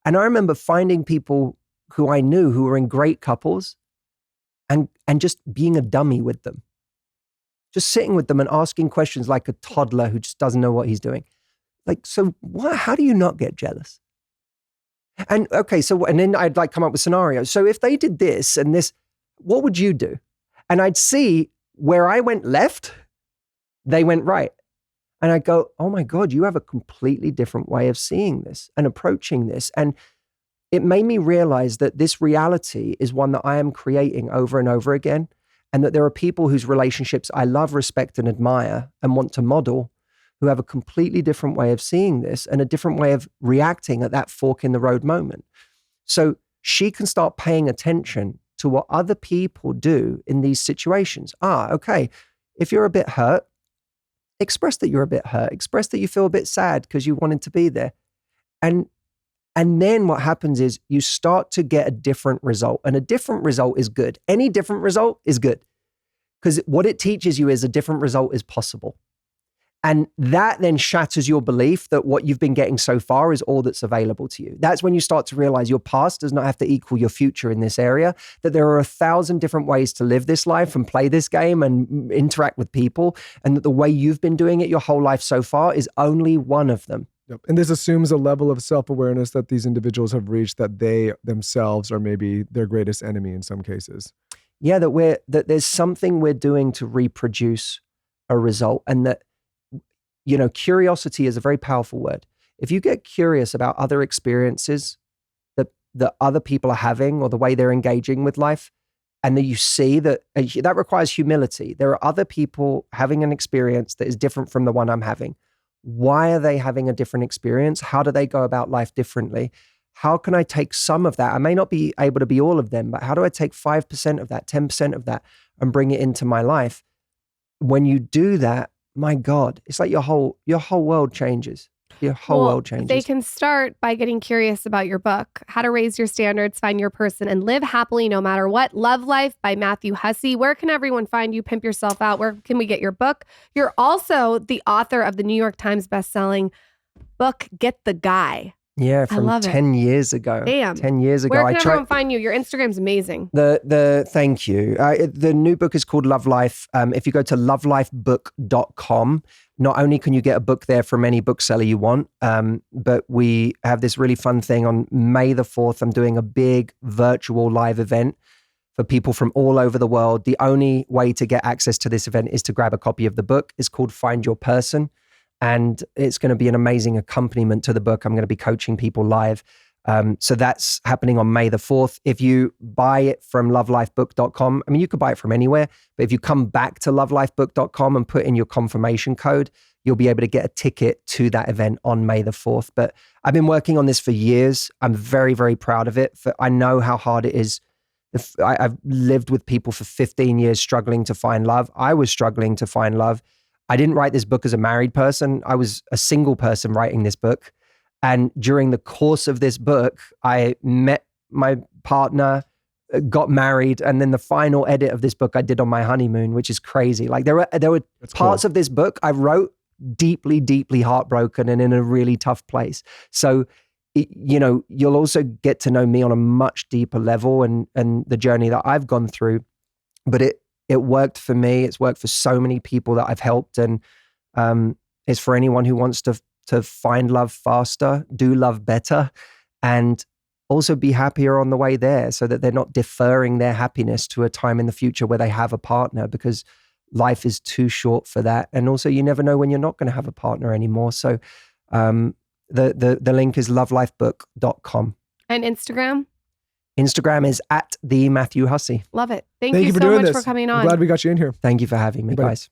And I remember finding people who I knew who were in great couples and just being a dummy with them. Just sitting with them and asking questions like a toddler who just doesn't know what he's doing. So how do you not get jealous? And okay, and then I'd come up with scenarios. So if they did this and this, what would you do? And I'd see where I went left, they went right. And I'd go, oh my God, you have a completely different way of seeing this and approaching this. And it made me realize that this reality is one that I am creating over and over again. And that there are people whose relationships I love, respect, and admire and want to model, who have a completely different way of seeing this and a different way of reacting at that fork in the road moment. So she can start paying attention to what other people do in these situations. Okay, if you're a bit hurt, express that you're a bit hurt. Express that you feel a bit sad because you wanted to be there. And then what happens is you start to get a different result. And a different result is good. Any different result is good. Because what it teaches you is a different result is possible. And that then shatters your belief that what you've been getting so far is all that's available to you. That's when you start to realize your past does not have to equal your future in this area, that there are 1,000 different ways to live this life and play this game and interact with people, and that the way you've been doing it your whole life so far is only one of them. Yep. And this assumes a level of self-awareness that these individuals have reached, that they themselves are maybe their greatest enemy in some cases. Yeah, that there's something we're doing to reproduce a result, and that curiosity is a very powerful word. If you get curious about other experiences that other people are having or the way they're engaging with life, and that you see that requires humility. There are other people having an experience that is different from the one I'm having. Why are they having a different experience? How do they go about life differently? How can I take some of that? I may not be able to be all of them, but how do I take 5% of that, 10% of that and bring it into my life? When you do that, my God, it's like your whole world changes. Your whole world changes. They can start by getting curious about your book, How to Raise Your Standards, Find Your Person, and Live Happily No Matter What. Love Life by Matthew Hussey. Where can everyone find you? Pimp Yourself Out. Where can we get your book? You're also the author of the New York Times bestselling book, Get the Guy. Yeah, I from love it. 10 years ago. Damn. 10 years ago. Where can everyone find you? Your Instagram's amazing. Thank you. The new book is called Love Life. If you go to lovelifebook.com, not only can you get a book there from any bookseller you want, but we have this really fun thing on May the 4th. I'm doing a big virtual live event for people from all over the world. The only way to get access to this event is to grab a copy of the book. It's called Find Your Person. And it's going to be an amazing accompaniment to the book. I'm going to be coaching people live. So that's happening on May the 4th. If you buy it from lovelifebook.com, I mean, you could buy it from anywhere, but if you come back to lovelifebook.com and put in your confirmation code, you'll be able to get a ticket to that event on May the 4th. But I've been working on this for years. I'm very, very proud of it. I know how hard it is. I've lived with people for 15 years struggling to find love. I was struggling to find love. I didn't write this book as a married person. I was a single person writing this book. And during the course of this book, I met my partner, got married, and then the final edit of this book I did on my honeymoon, which is crazy. Like there were That's parts cool. of this book I wrote deeply, deeply heartbroken and in a really tough place. So, you'll also get to know me on a much deeper level and the journey that I've gone through. But it worked for me. It's worked for so many people that I've helped. And it's for anyone who wants to find love faster, do love better, and also be happier on the way there so that they're not deferring their happiness to a time in the future where they have a partner, because life is too short for that. And also you never know when you're not going to have a partner anymore. So the link is lovelifebook.com. And Instagram? Instagram is at the Matthew Hussey. Love it. Thank Thank you for so doing much this. for coming I'm on. glad we got you in here. Thank you for having me, Bye. guys.